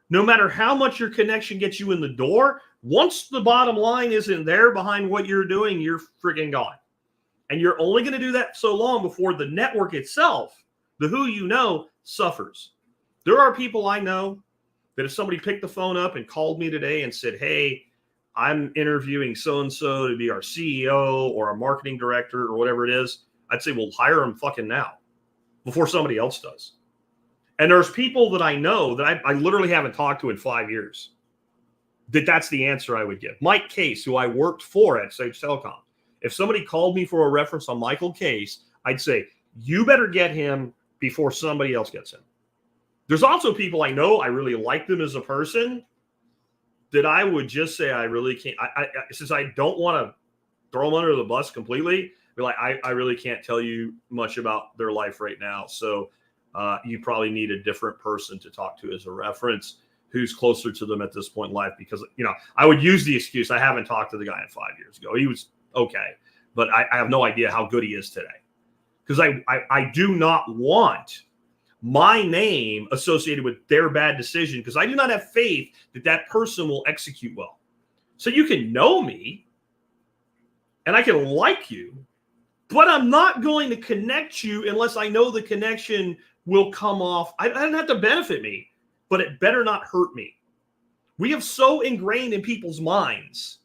no matter how much your connection gets you in the door, once the bottom line isn't there behind what you're doing, you're freaking gone. And you're only going to do that so long before the network itself, the who you know, suffers. There are people I know that if somebody picked the phone up and called me today and said, hey, I'm interviewing so-and-so to be our CEO or our marketing director or whatever it is, I'd say, well, hire him fucking now before somebody else does. And there's people that I know that I literally haven't talked to in 5 years. That's the answer I would give. Mike Case, who I worked for at Sage Telecom. If somebody called me for a reference on Michael Case, I'd say, you better get him before somebody else gets him. There's also people I know, I really like them as a person, that I would just say I really can't. Since I don't want to throw them under the bus completely, be like, I really can't tell you much about their life right now. So you probably need a different person to talk to as a reference who's closer to them at this point in life. Because, I would use the excuse, I haven't talked to the guy in 5 years ago. He was okay, but I have no idea how good he is today. Because I do not want my name associated with their bad decision, because I do not have faith that that person will execute well. So you can know me and I can like you, but I'm not going to connect you unless I know the connection will come off. I don't have to benefit me, but it better not hurt me. We have so ingrained in people's minds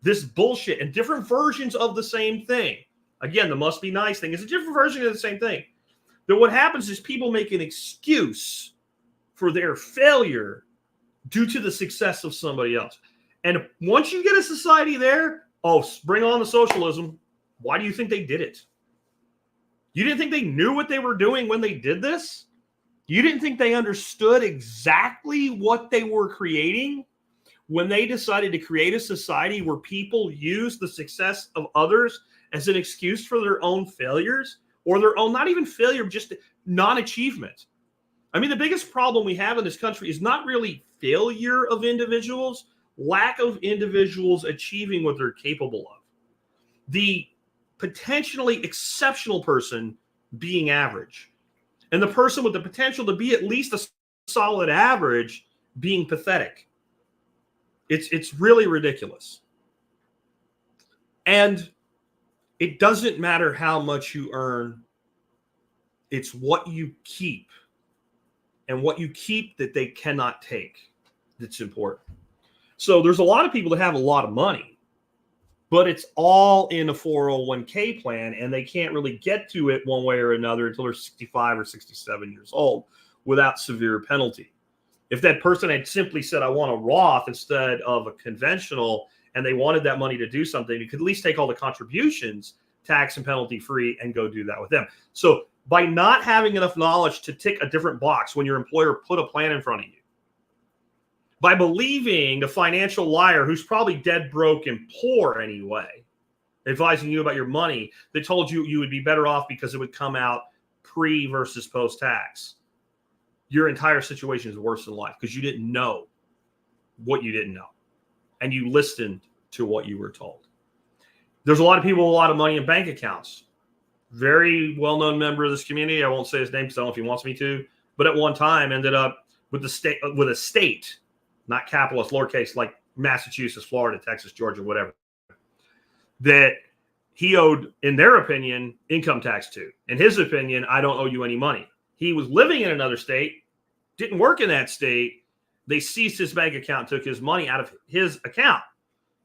this bullshit and different versions of the same thing. Again, the must be nice thing is a different version of the same thing. That what happens is people make an excuse for their failure due to the success of somebody else. And once you get a society there, bring on the socialism. Why do you think they did it? You didn't think they knew what they were doing when they did this? You didn't think they understood exactly what they were creating when they decided to create a society where people use the success of others as an excuse for their own failures? Or their own, not even failure, just non-achievement. I mean, the biggest problem we have in this country is not really failure of individuals, lack of individuals achieving what they're capable of. The potentially exceptional person being average. And the person with the potential to be at least a solid average being pathetic. It's really ridiculous. And it doesn't matter how much you earn. It's what you keep. And what you keep that they cannot take that's important. So there's a lot of people that have a lot of money, but it's all in a 401k plan, and they can't really get to it one way or another until they're 65 or 67 years old without severe penalty. If that person had simply said, I want a Roth instead of a conventional, and they wanted that money to do something, you could at least take all the contributions, tax and penalty free, and go do that with them. So by not having enough knowledge to tick a different box when your employer put a plan in front of you, by believing the financial liar who's probably dead broke and poor anyway, advising you about your money, that told you you would be better off because it would come out pre versus post tax, your entire situation is worse than life because you didn't know what you didn't know. And you listened to what you were told. There's a lot of people with a lot of money in bank accounts. Very well-known member of this community. I won't say his name because I don't know if he wants me to, but at one time ended up with a state, not capitalist, lowercase, like Massachusetts, Florida, Texas, Georgia, whatever, that he owed, in their opinion, income tax to. In his opinion, I don't owe you any money. He was living in another state, didn't work in that state. They seized his bank account, took his money out of his account.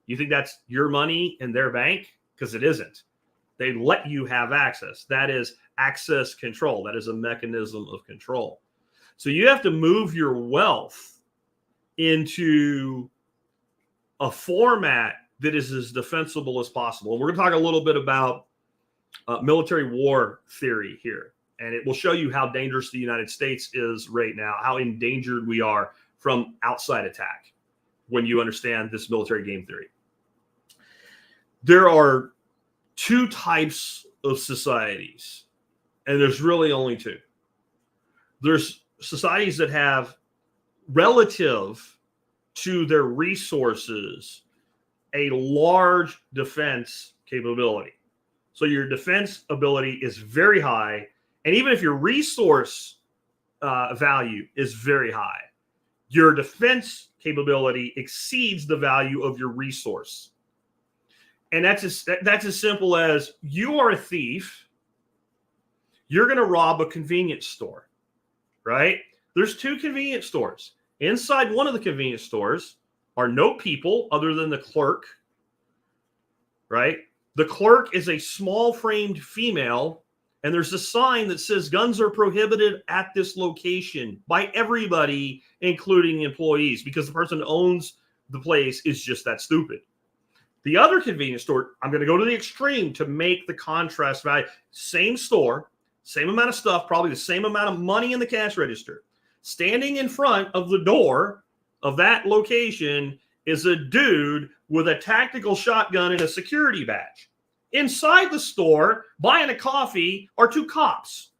You think that's your money in their bank? Because it isn't. They let you have access. That is access control. That is a mechanism of control. So you have to move your wealth into a format that is as defensible as possible. And we're going to talk a little bit about military war theory here. And it will show you how dangerous the United States is right now, how endangered we are from outside attack when you understand this military game theory. There are two types of societies, and there's really only two. There's societies that have, relative to their resources, a large defense capability. So your defense ability is very high, and even if your resource value is very high, your defense capability exceeds the value of your resource. And that's as simple as, you are a thief. You're going to rob a convenience store, right? There's two convenience stores. Inside one of the convenience stores are no people other than the clerk, right? The clerk is a small framed female, and there's a sign that says guns are prohibited at this location by everybody, including employees, because the person who owns the place is just that stupid. The other convenience store, I'm going to go to the extreme to make the contrast value. Same store, same amount of stuff, probably the same amount of money in the cash register. Standing in front of the door of that location is a dude with a tactical shotgun and a security badge. Inside the store, buying a coffee, are two cops.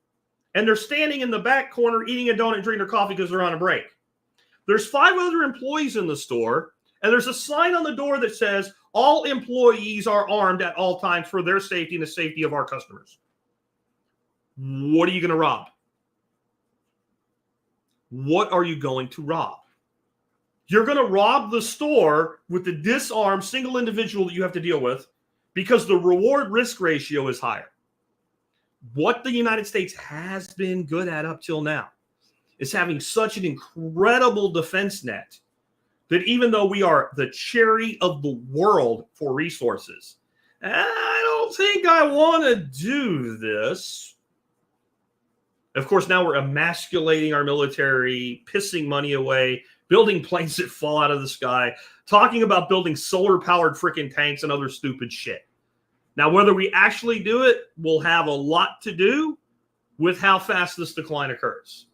And they're standing in the back corner eating a donut and drinking their coffee because they're on a break. There's 5 other employees in the store, and there's a sign on the door that says, all employees are armed at all times for their safety and the safety of our customers. What are you going to rob? What are you going to rob? You're going to rob the store with the disarmed single individual that you have to deal with, because the reward risk ratio is higher. What the United States has been good at up till now is having such an incredible defense net that even though we are the cherry of the world for resources, I don't think I want to do this. Of course, now we're emasculating our military, pissing money away, building planes that fall out of the sky, talking about building solar-powered freaking tanks and other stupid shit. Now, whether we actually do it will have a lot to do with how fast this decline occurs.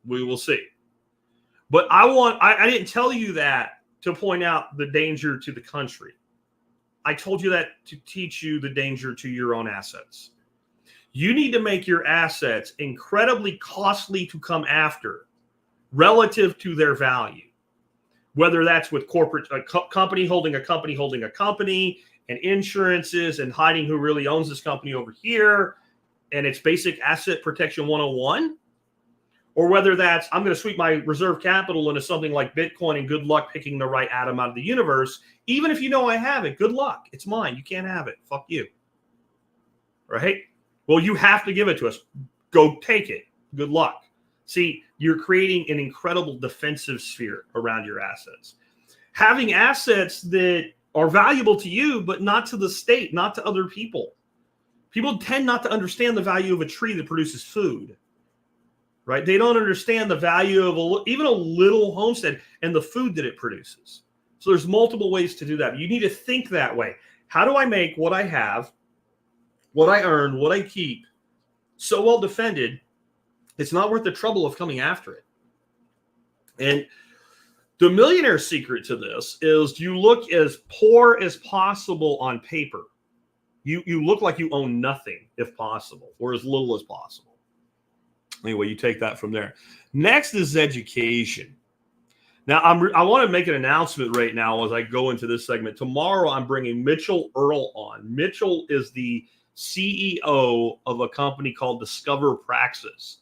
We will see. But I didn't tell you that to point out the danger to the country. I told you that to teach you the danger to your own assets. You need to make your assets incredibly costly to come after relative to their value. Whether that's with corporate, a company holding a company holding a company, and insurances, and hiding who really owns this company over here, and it's basic asset protection 101, or whether that's, I'm going to sweep my reserve capital into something like Bitcoin and good luck picking the right atom out of the universe. Even if you know I have it, good luck. It's mine. You can't have it. Fuck you. Right? Well, you have to give it to us. Go take it. Good luck. See, you're creating an incredible defensive sphere around your assets. Having assets that are valuable to you, but not to the state, not to other people. People tend not to understand the value of a tree that produces food, right? They don't understand the value of even a little homestead and the food that it produces. So there's multiple ways to do that. You need to think that way. How do I make what I have, what I earn, what I keep so well defended, it's not worth the trouble of coming after it? And the millionaire secret to this is you look as poor as possible on paper. You look like you own nothing, if possible, or as little as possible. Anyway, you take that from there. Next is education. Now, I want to make an announcement right now as I go into this segment. Tomorrow, I'm bringing Mitchell Earl on. Mitchell is the CEO of a company called Discover Praxis.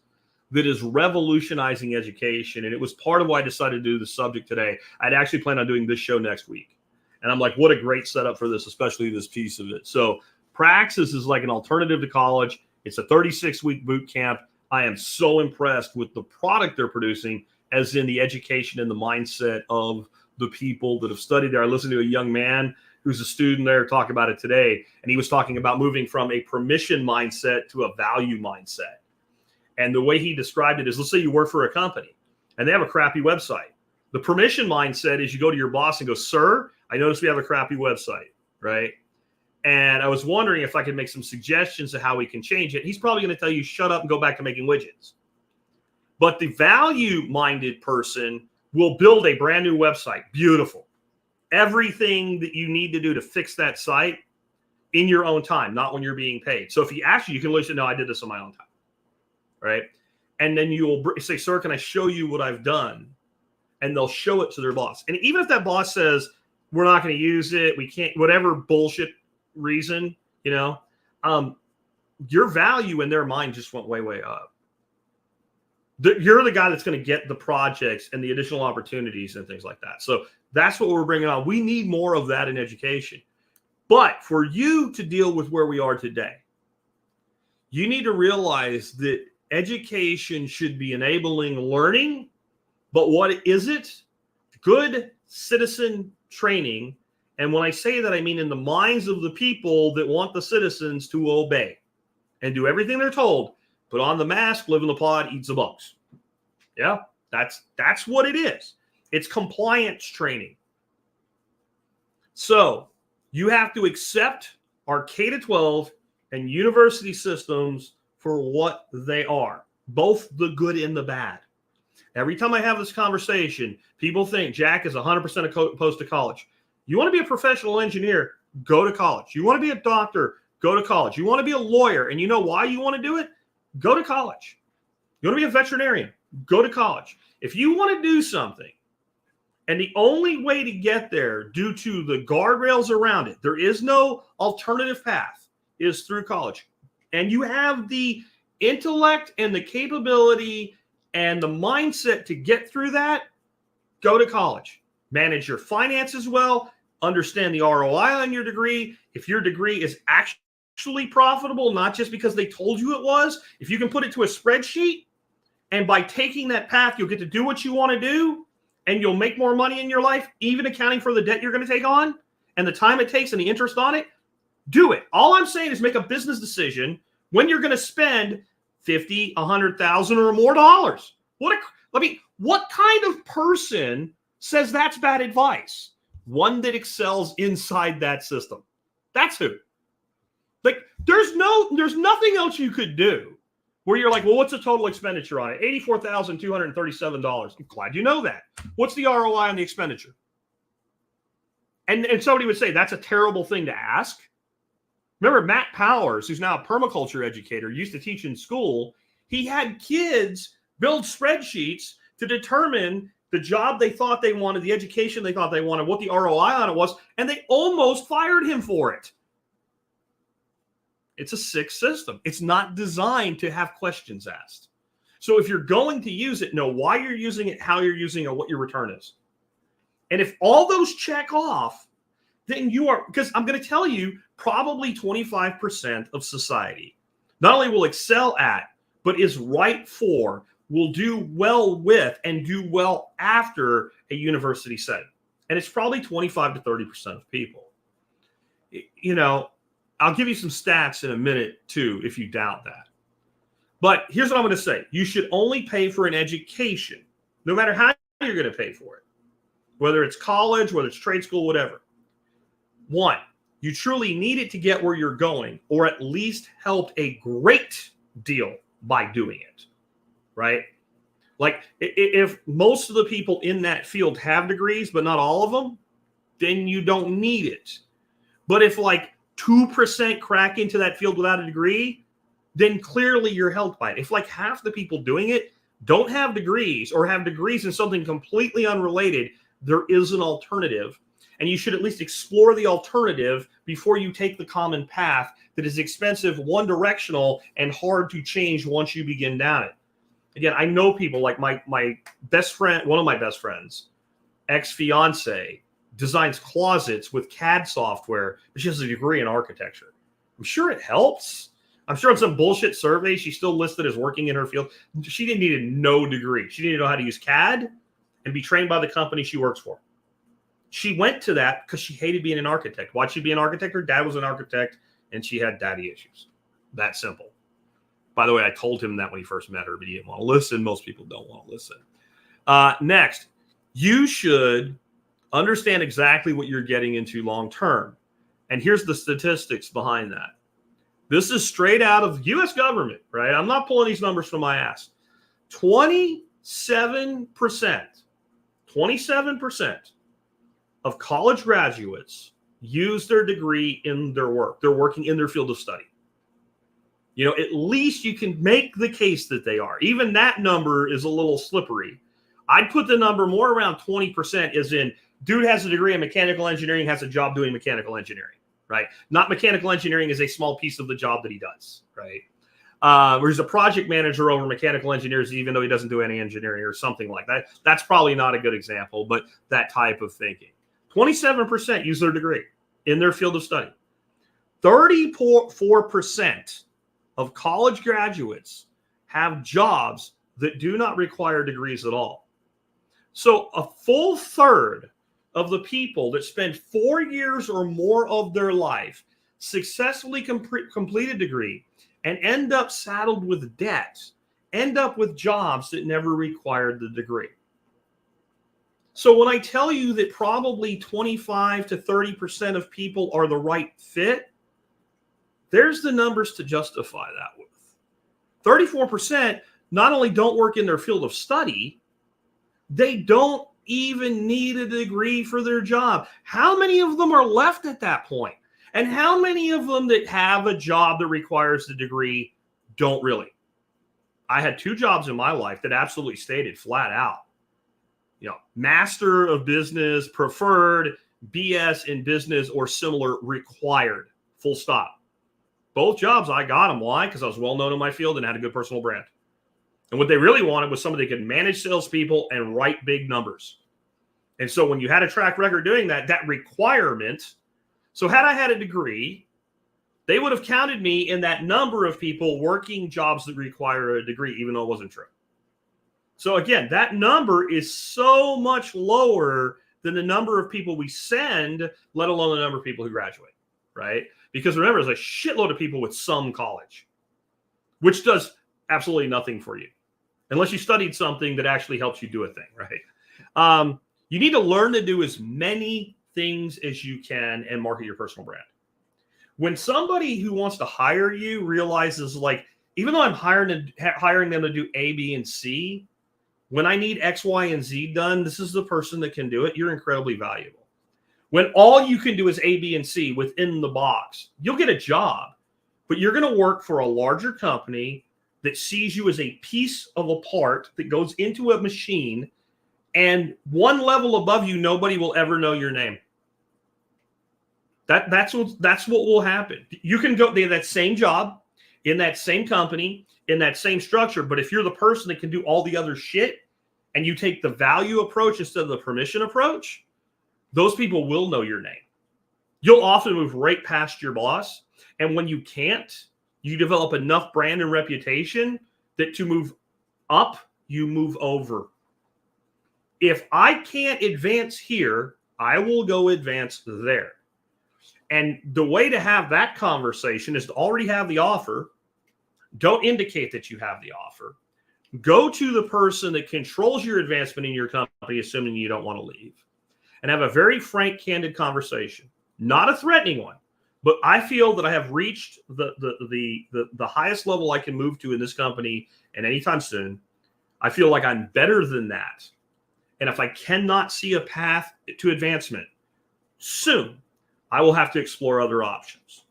that is revolutionizing education. And it was part of why I decided to do the subject today. I'd actually planned on doing this show next week. And I'm like, what a great setup for this, especially this piece of it. So Praxis is like an alternative to college. It's a 36-week boot camp. I am so impressed with the product they're producing, as in the education and the mindset of the people that have studied there. I listened to a young man who's a student there talk about it today, and he was talking about moving from a permission mindset to a value mindset. And the way he described it is, let's say you work for a company and they have a crappy website. The permission mindset is you go to your boss and go, sir, I noticed we have a crappy website, right? And I was wondering if I could make some suggestions of how we can change it. He's probably going to tell you, shut up and go back to making widgets. But the value-minded person will build a brand new website. Beautiful. Everything that you need to do to fix that site in your own time, not when you're being paid. So if he asks you, you can listen, no, I did this on my own time, right? And then you will say, sir, can I show you what I've done? And they'll show it to their boss. And even if that boss says, we're not going to use it, we can't, whatever bullshit reason, your value in their mind just went way, way up. You're the guy that's going to get the projects and the additional opportunities and things like that. So that's what we're bringing on. We need more of that in education. But for you to deal with where we are today, you need to realize that education should be enabling learning. But what is it? Good citizen training. And when I say that, I mean in the minds of the people that want the citizens to obey and do everything they're told. Put on the mask, live in the pod, eat the bugs. Yeah, that's what it is. It's compliance training. So you have to accept our K-12 and university systems for what they are, both the good and the bad. Every time I have this conversation, people think Jack is 100% opposed to college. You want to be a professional engineer, go to college. You want to be a doctor, go to college. You want to be a lawyer, and you know why you want to do it? Go to college. You want to be a veterinarian, go to college. If you want to do something, and the only way to get there due to the guardrails around it, there is no alternative path, is through college. And you have the intellect and the capability and the mindset to get through that, go to college. Manage your finances well, understand the ROI on your degree. If your degree is actually profitable, not just because they told you it was, if you can put it to a spreadsheet, and by taking that path, you'll get to do what you want to do, and you'll make more money in your life, even accounting for the debt you're going to take on and the time it takes and the interest on it, do it. All I'm saying is make a business decision when you're going to spend $50,000, $100,000 or more dollars. What kind of person says that's bad advice? One that excels inside that system. That's who. Like, there's nothing else you could do where you're like, well, what's the total expenditure on it? $84,237. I'm glad you know that. What's the ROI on the expenditure? And somebody would say, that's a terrible thing to ask. Remember Matt Powers, who's now a permaculture educator, used to teach in school. He had kids build spreadsheets to determine the job they thought they wanted, the education they thought they wanted, what the ROI on it was, and they almost fired him for it. It's a sick system. It's not designed to have questions asked. So if you're going to use it, know why you're using it, how you're using it, what your return is. And if all those check off, then you are, because I'm going to tell you, probably 25% of society not only will excel at, but is right for, will do well with, and do well after a university setting. And it's probably 25 to 30% of people. I'll give you some stats in a minute, too, if you doubt that. But here's what I'm going to say. You should only pay for an education, no matter how you're going to pay for it, whether it's college, whether it's trade school, whatever. One, you truly need it to get where you're going, or at least helped a great deal by doing it, right? Like, if most of the people in that field have degrees, but not all of them, then you don't need it. But if, 2% crack into that field without a degree, then clearly you're helped by it. If half the people doing it don't have degrees or have degrees in something completely unrelated, there is an alternative. And you should at least explore the alternative before you take the common path that is expensive, one-directional, and hard to change once you begin down it. Again, I know people like my best friend, one of my best friends, ex-fiance, designs closets with CAD software, but she has a degree in architecture. I'm sure it helps. I'm sure on some bullshit survey, she's still listed as working in her field. She didn't need no degree. She didn't know how to use CAD and be trained by the company she works for. She went to that because she hated being an architect. Why'd she be an architect? Her dad was an architect, and she had daddy issues. That simple. By the way, I told him that when he first met her, but he didn't want to listen. Most people don't want to listen. Next, you should understand exactly what you're getting into long term. And here's the statistics behind that. This is straight out of U.S. government, right? I'm not pulling these numbers from my ass. 27% of college graduates use their degree in their work. They're working in their field of study. You know, at least you can make the case that they are. Even that number is a little slippery. I'd put the number more around 20%, as in dude has a degree in mechanical engineering, has a job doing mechanical engineering, right? Not mechanical engineering is a small piece of the job that he does, right? Where he's a project manager over mechanical engineers, even though he doesn't do any engineering or something like that. That's probably not a good example, but that type of thinking. 27% use their degree in their field of study. 34% of college graduates have jobs that do not require degrees at all. So a full third of the people that spend 4 years or more of their life successfully complete a degree and end up saddled with debt, end up with jobs that never required the degree. So when I tell you that probably 25 to 30% of people are the right fit, there's the numbers to justify that with. 34% not only don't work in their field of study, they don't even need a degree for their job. How many of them are left at that point? And how many of them that have a job that requires the degree don't really? I had 2 jobs in my life that absolutely stated flat out, you know, Master of Business, preferred, BS in business or similar required, full stop. Both jobs, I got them. Why? Because I was well known in my field and had a good personal brand. And what they really wanted was somebody that could manage salespeople and write big numbers. And so when you had a track record doing that, that requirement, so had I had a degree, they would have counted me in that number of people working jobs that require a degree, even though it wasn't true. So again, that number is so much lower than the number of people we send, let alone the number of people who graduate, right? Because remember, there's a shitload of people with some college, which does absolutely nothing for you, unless you studied something that actually helps you do a thing, right? You need to learn to do as many things as you can and market your personal brand. When somebody who wants to hire you realizes, like, even though I'm hiring them to do A, B, and C, when I need X, Y, and Z done, this is the person that can do it. You're incredibly valuable. When all you can do is A, B, and C within the box, you'll get a job, but you're going to work for a larger company that sees you as a piece of a part that goes into a machine, and one level above you, nobody will ever know your name. That's what will happen. You can go to that same job, in that same company, in that same structure, but if you're the person that can do all the other shit, and you take the value approach instead of the permission approach, those people will know your name. You'll often move right past your boss, and when you can't, you develop enough brand and reputation that to move up, you move over. If I can't advance here, I will go advance there. And the way to have that conversation is to already have the offer. Don't indicate that you have the offer. Go to the person that controls your advancement in your company, assuming you don't want to leave, and have a very frank, candid conversation. Not a threatening one, but I feel that I have reached the highest level I can move to in this company, and anytime soon, I feel like I'm better than that. And if I cannot see a path to advancement soon, I will have to explore other options.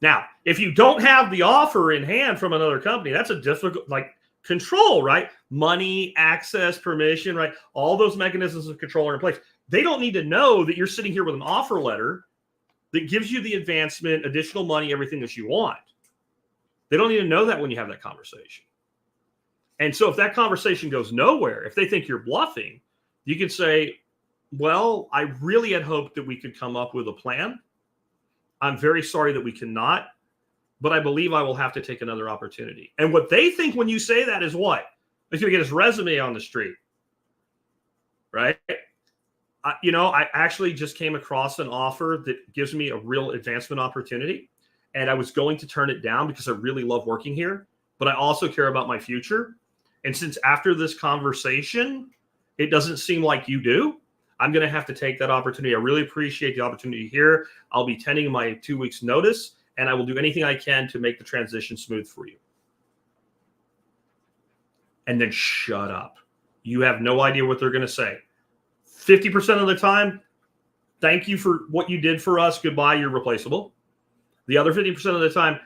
Now, if you don't have the offer in hand from another company, that's a difficult, like, control, right? Money, access, permission, right? All those mechanisms of control are in place. They don't need to know that you're sitting here with an offer letter that gives you the advancement, additional money, everything that you want. They don't need to know that when you have that conversation. And so if that conversation goes nowhere, if they think you're bluffing, you can say, well, I really had hoped that we could come up with a plan. I'm very sorry that we cannot, but I believe I will have to take another opportunity. And what they think when you say that is what? He's going to get his resume on the street, right? I actually just came across an offer that gives me a real advancement opportunity. And I was going to turn it down because I really love working here, but I also care about my future. And since after this conversation, it doesn't seem like you do, I'm going to have to take that opportunity. I really appreciate the opportunity here. I'll be tending my 2 weeks notice, and I will do anything I can to make the transition smooth for you. And then shut up. You have no idea what they're going to say. 50% of the time, thank you for what you did for us. Goodbye, you're replaceable. The other 50% of the time,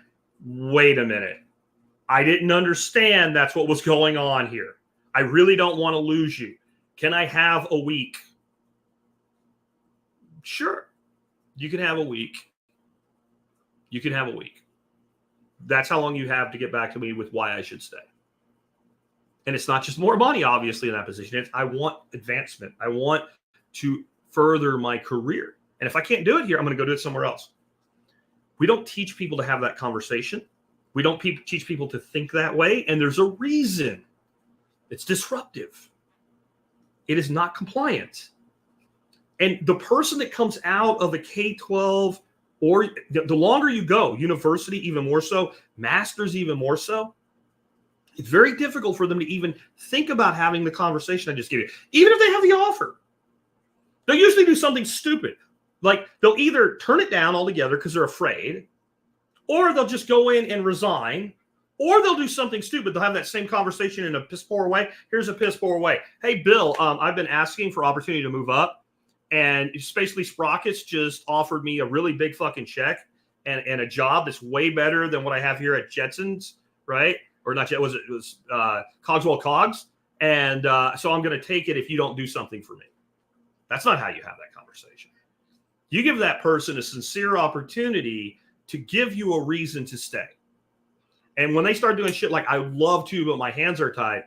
wait a minute. I didn't understand that's what was going on here. I really don't want to lose you. Can I have a week? Sure. You can have a week. You can have a week. That's how long you have to get back to me with why I should stay. And it's not just more money, obviously, in that position. It's I want advancement. I want to further my career. And if I can't do it here, I'm going to go do it somewhere else. We don't teach people to have that conversation. We don't teach people to think that way. And there's a reason. It's disruptive. It is not compliant. And the person that comes out of a K-12, or the longer you go, university even more so, masters even more so, it's very difficult for them to even think about having the conversation I just gave you. Even if they have the offer, they'll usually do something stupid. Like they'll either turn it down altogether because they're afraid, or they'll just go in and resign, or they'll do something stupid. They'll have that same conversation in a piss poor way. Here's a piss poor way. Hey, Bill, I've been asking for opportunity to move up, and basically Sprockets just offered me a really big fucking check and a job that's way better than what I have here at Jetsons, right? Or not Jet, it was Cogswell Cogs. And so I'm going to take it if you don't do something for me. That's not how you have that conversation. You give that person a sincere opportunity to give you a reason to stay. And when they start doing shit like, I would love to, but my hands are tied.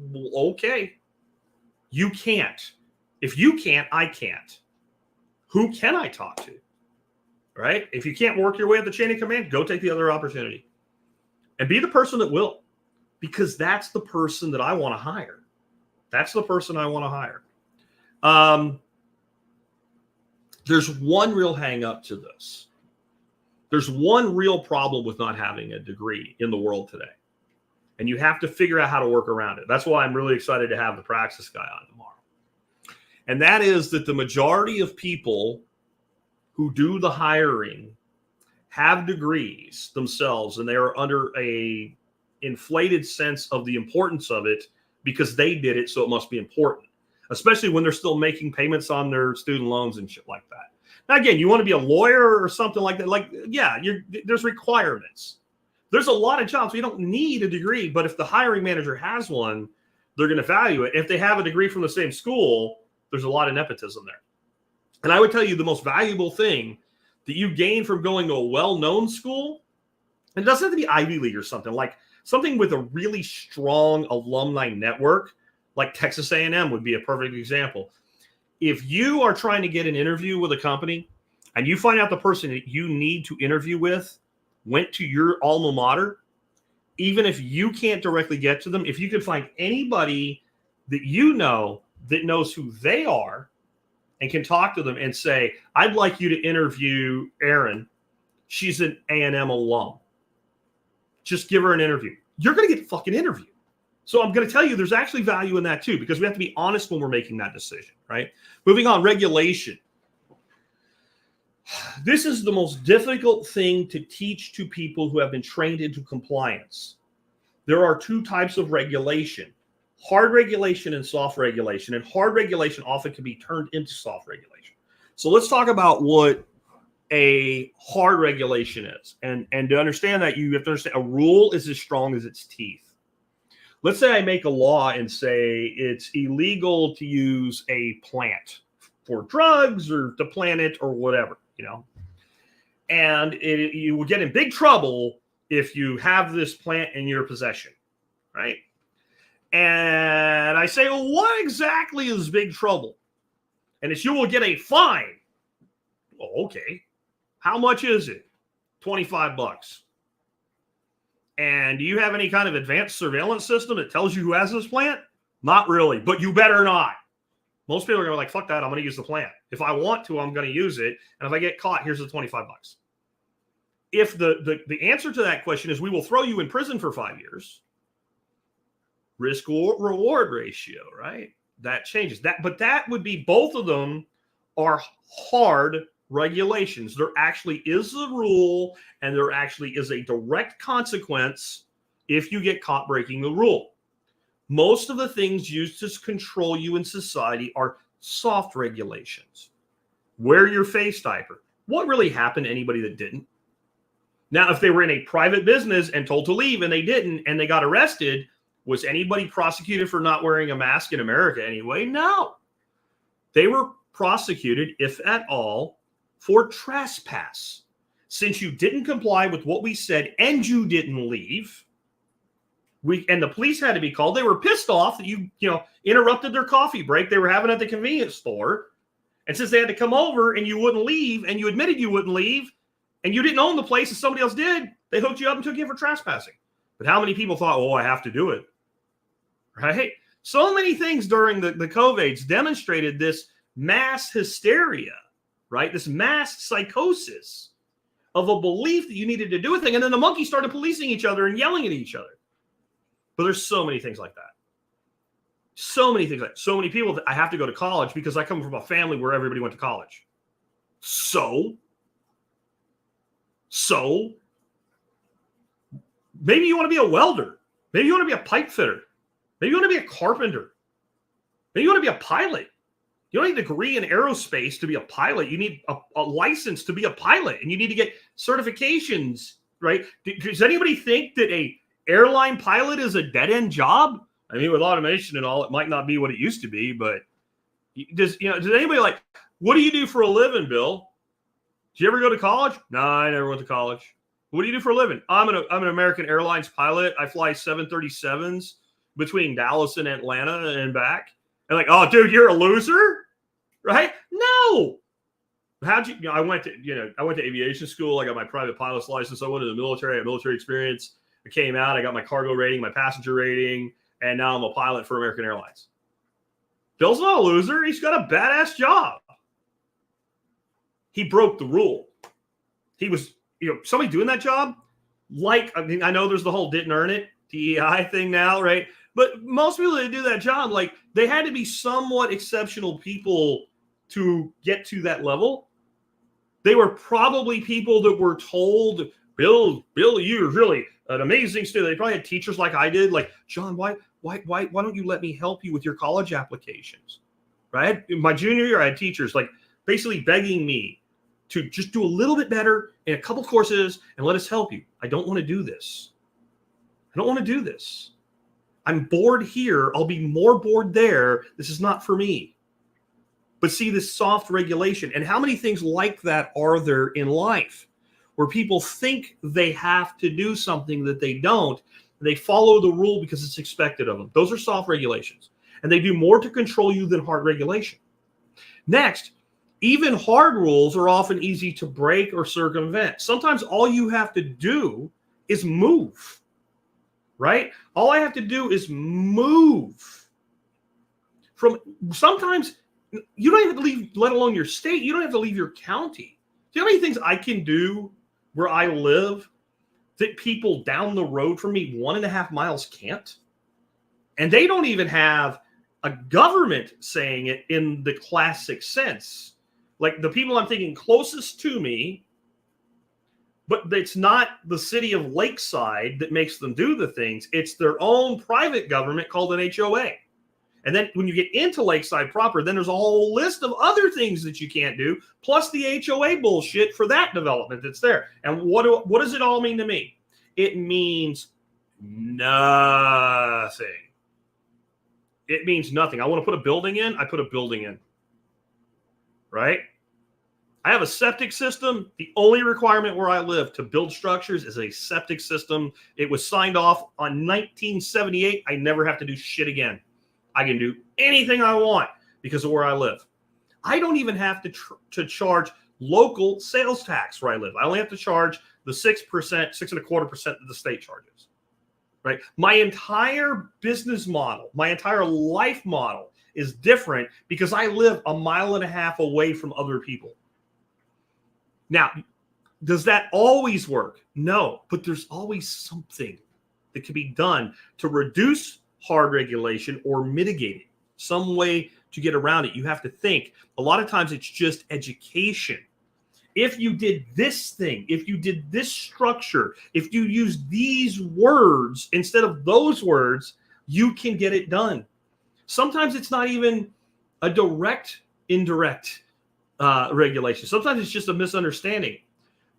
Well, okay. You can't. If you can't, I can't. Who can I talk to? Right? If you can't work your way up the chain of command, go take the other opportunity. And be the person that will. Because that's the person that I want to hire. That's the person I want to hire. There's one real hang up to this. There's one real problem with not having a degree in the world today. And you have to figure out how to work around it. That's why I'm really excited to have the Praxis guy on tomorrow. And that is that the majority of people who do the hiring have degrees themselves, and they are under a inflated sense of the importance of it because they did it, so it must be important, especially when they're still making payments on their student loans and shit like that. Now, again, you want to be a lawyer or something like that. Like, yeah, there's requirements. There's a lot of jobs. You don't need a degree, but if the hiring manager has one, they're going to value it. If they have a degree from the same school, there's a lot of nepotism there. And I would tell you the most valuable thing that you gain from going to a well-known school, and it doesn't have to be Ivy League or something, like something with a really strong alumni network, like Texas A&M would be a perfect example. If you are trying to get an interview with a company and you find out the person that you need to interview with went to your alma mater, even if you can't directly get to them, if you could find anybody that you know that knows who they are and can talk to them and say, I'd like you to interview Erin. She's an A&M alum. Just give her an interview. You're going to get fucking interviewed. So I'm going to tell you there's actually value in that too, because we have to be honest when we're making that decision, right? Moving on, regulation. This is the most difficult thing to teach to people who have been trained into compliance. There are two types of regulation, hard regulation and soft regulation. And hard regulation often can be turned into soft regulation. So let's talk about what a hard regulation is. And to understand that, you have to understand a rule is as strong as its teeth. Let's say I make a law and say it's illegal to use a plant for drugs or to plant it or whatever, you know. And you will get in big trouble if you have this plant in your possession, right? And I say, well, what exactly is big trouble? And it's, you will get a fine. Oh, okay. How much is it? $25. And do you have any kind of advanced surveillance system that tells you who has this plant? Not really, but you better not. Most people are going to be like, fuck that, I'm going to use the plant. If I want to, I'm going to use it. And if I get caught, here's the $25. If the answer to that question is we will throw you in prison for 5 years, risk reward ratio, right? That changes that. But that would be, both of them are hard regulations. There actually is a rule, and there actually is a direct consequence if you get caught breaking the rule. Most of the things used to control you in society are soft regulations. Wear your face diaper. What really happened to anybody that didn't? Now, if they were in a private business and told to leave and they didn't, and they got arrested, was anybody prosecuted for not wearing a mask in America anyway? No. They were prosecuted, if at all, for trespass. Since you didn't comply with what we said and you didn't leave, and the police had to be called. They were pissed off that you interrupted their coffee break they were having at the convenience store. And since they had to come over and you wouldn't leave, and you admitted you wouldn't leave, and you didn't own the place and somebody else did, they hooked you up and took you for trespassing. But how many people thought, oh, I have to do it? Right? So many things during the COVIDs demonstrated this mass hysteria, right? This mass psychosis of a belief that you needed to do a thing. And then the monkeys started policing each other and yelling at each other. But there's so many things like that. So many things like that. So many people that I have to go to college because I come from a family where everybody went to college. So maybe you want to be a welder. Maybe you want to be a pipe fitter. Maybe you want to be a carpenter. Maybe you want to be a pilot. You don't need a degree in aerospace to be a pilot. You need a license to be a pilot, and you need to get certifications, right? Does anybody think that a airline pilot is a dead-end job? I mean, with automation and all, it might not be what it used to be, but does anybody like, what do you do for a living, Bill? Did you ever go to college? No, I never went to college. What do you do for a living? I'm an American Airlines pilot. I fly 737s between Dallas and Atlanta and back. And like, oh, dude, you're a loser, right? No. How'd you? I went to aviation school. I got my private pilot's license. I went to the military. I had military experience. I came out. I got my cargo rating, my passenger rating, and now I'm a pilot for American Airlines. Bill's not a loser. He's got a badass job. He broke the rule. He was, somebody doing that job. I know there's the whole didn't earn it, DEI thing now, right? But most people that do that job, like, they had to be somewhat exceptional people to get to that level. They were probably people that were told, Bill, you're really an amazing student. They probably had teachers like I did, like, John, why don't you let me help you with your college applications? Right? In my junior year, I had teachers like basically begging me to just do a little bit better in a couple courses and let us help you. I don't want to do this. I don't want to do this. I'm bored here. I'll be more bored there. This is not for me. But see, this soft regulation, and how many things like that are there in life where people think they have to do something that they don't. They follow the rule because it's expected of them. Those are soft regulations, and they do more to control you than hard regulation. Next, even hard rules are often easy to break or circumvent. Sometimes all you have to do is move, right? All I have to do is move. Sometimes you don't have to leave, let alone your state. You don't have to leave your county. Do you know how many things I can do where I live that people down the road from me 1.5 miles can't? And they don't even have a government saying it in the classic sense. Like the people I'm thinking closest to me, but it's not the city of Lakeside that makes them do the things. It's their own private government called an HOA. And then when you get into Lakeside proper, then there's a whole list of other things that you can't do, plus the HOA bullshit for that development that's there. And what does it all mean to me? It means nothing. It means nothing. I want to put a building in. I put a building in. Right? I have a septic system. The only requirement where I live to build structures is a septic system. It was signed off on 1978. I never have to do shit again. I can do anything I want because of where I live. I don't even have to charge local sales tax where I live. I only have to charge the 6%, 6.25% that the state charges. Right? My entire business model, my entire life model is different because I live a mile and a half away from other people. Now, does that always work? No, but there's always something that can be done to reduce hard regulation or mitigate it, some way to get around it. You have to think. A lot of times it's just education. If you did this thing, if you did this structure, if you use these words instead of those words, you can get it done. Sometimes it's not even a direct, indirect regulation. Sometimes it's just a misunderstanding.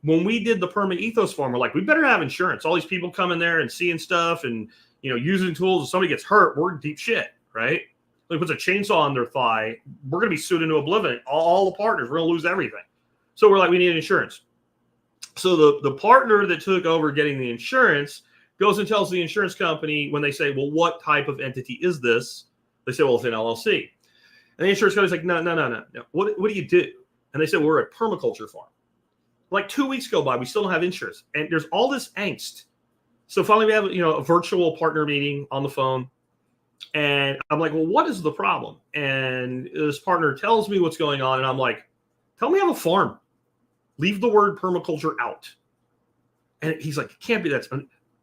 When we did the permanent ethos farm, we're like, we better have insurance. All these people come in there and seeing stuff and, you know, using tools. If somebody gets hurt, we're in deep shit, right? Like puts a chainsaw on their thigh, we're going to be sued into oblivion. All the partners, we're going to lose everything. So we're like, we need insurance. So the partner that took over getting the insurance goes and tells the insurance company when they say, well, what type of entity is this? They say, well, it's an LLC. And the insurance company's like, no. What do you do? And they said, well, we're a permaculture farm. Like 2 weeks go by, we still don't have insurance. And there's all this angst. So finally we have, a virtual partner meeting on the phone. And I'm like, well, what is the problem? And this partner tells me what's going on. And I'm like, tell me I have a farm. Leave the word permaculture out. And he's like, it can't be that.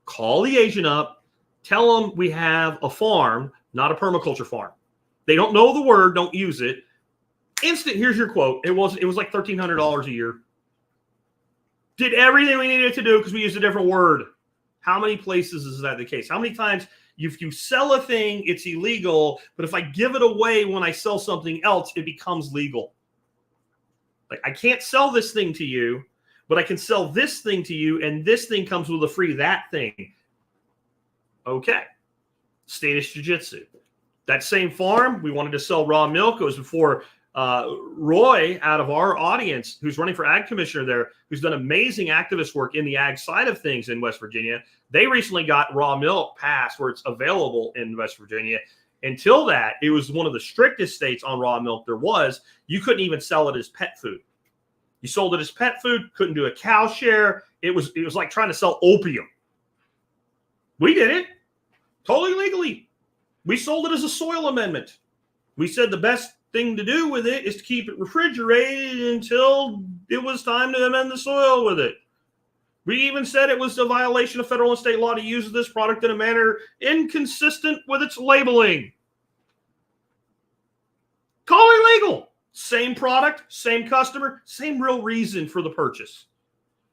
Call the agent up. Tell them we have a farm, not a permaculture farm. They don't know the word. Don't use it. Instant. Here's your quote. It was like $1,300 a year. Did everything we needed to do because we used a different word. How many places is that the case? How many times if you sell a thing, it's illegal, but if I give it away when I sell something else, it becomes legal. Like I can't sell this thing to you, but I can sell this thing to you, and this thing comes with a free that thing. Okay. Status jiu-jitsu. That same farm, we wanted to sell raw milk. It was before Roy, out of our audience, who's running for ag commissioner there, who's done amazing activist work in the ag side of things in West Virginia. They recently got raw milk passed where it's available in West Virginia. Until that, it was one of the strictest states on raw milk there was. You couldn't even sell it as pet food. You sold it as pet food, couldn't do a cow share. It was like trying to sell opium. We did it totally legally. We sold it as a soil amendment. We said the best thing to do with it is to keep it refrigerated until it was time to amend the soil with it. We even said it was a violation of federal and state law to use this product in a manner inconsistent with its labeling. Call it legal. Same product, same customer, same real reason for the purchase.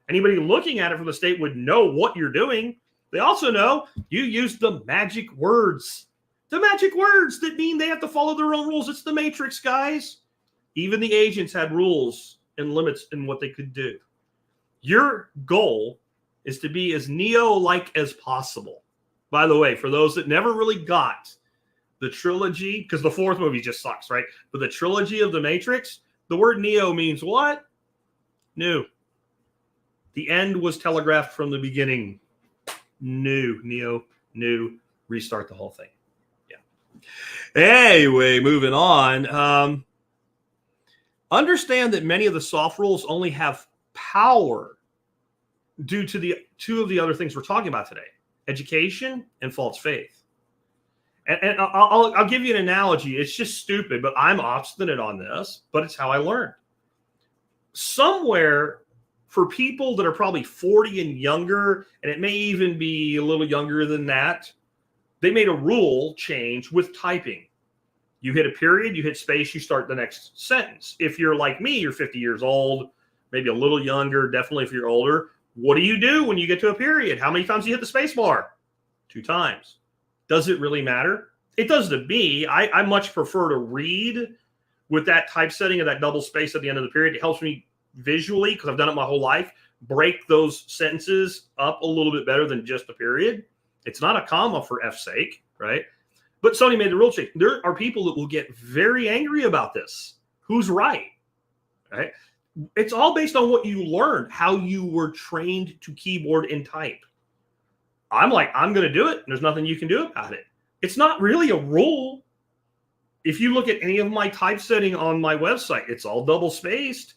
Anybody looking at it from the state would know what you're doing. They also know you use the magic words. The magic words that mean they have to follow their own rules. It's the Matrix, guys. Even the agents had rules and limits in what they could do. Your goal is to be as Neo-like as possible. By the way, for those that never really got the trilogy, because the fourth movie just sucks, right? But the trilogy of the Matrix, the word Neo means what? New. The end was telegraphed from the beginning. New, Neo, new, restart the whole thing. Anyway, moving on. Understand that many of the soft rules only have power due to the two of the other things we're talking about today: education and false faith. And I'll give you an analogy. It's just stupid, but I'm obstinate on this, but it's how I learned. Somewhere for people that are probably 40 and younger, and it may even be a little younger than that, they made a rule change with typing. You hit a period, you hit space, you start the next sentence. If you're like me, you're 50 years old, maybe a little younger, definitely if you're older. What do you do when you get to a period? How many times do you hit the space bar? 2 times. Does it really matter? It does to me. I much prefer to read with that typesetting of that double space at the end of the period. It helps me visually, because I've done it my whole life, break those sentences up a little bit better than just a period. It's not a comma for F's sake, right? But Sony made the rule change. There are people that will get very angry about this. Who's right? Right? It's all based on what you learned, how you were trained to keyboard and type. I'm like, I'm going to do it. And there's nothing you can do about it. It's not really a rule. If you look at any of my typesetting on my website, it's all double spaced.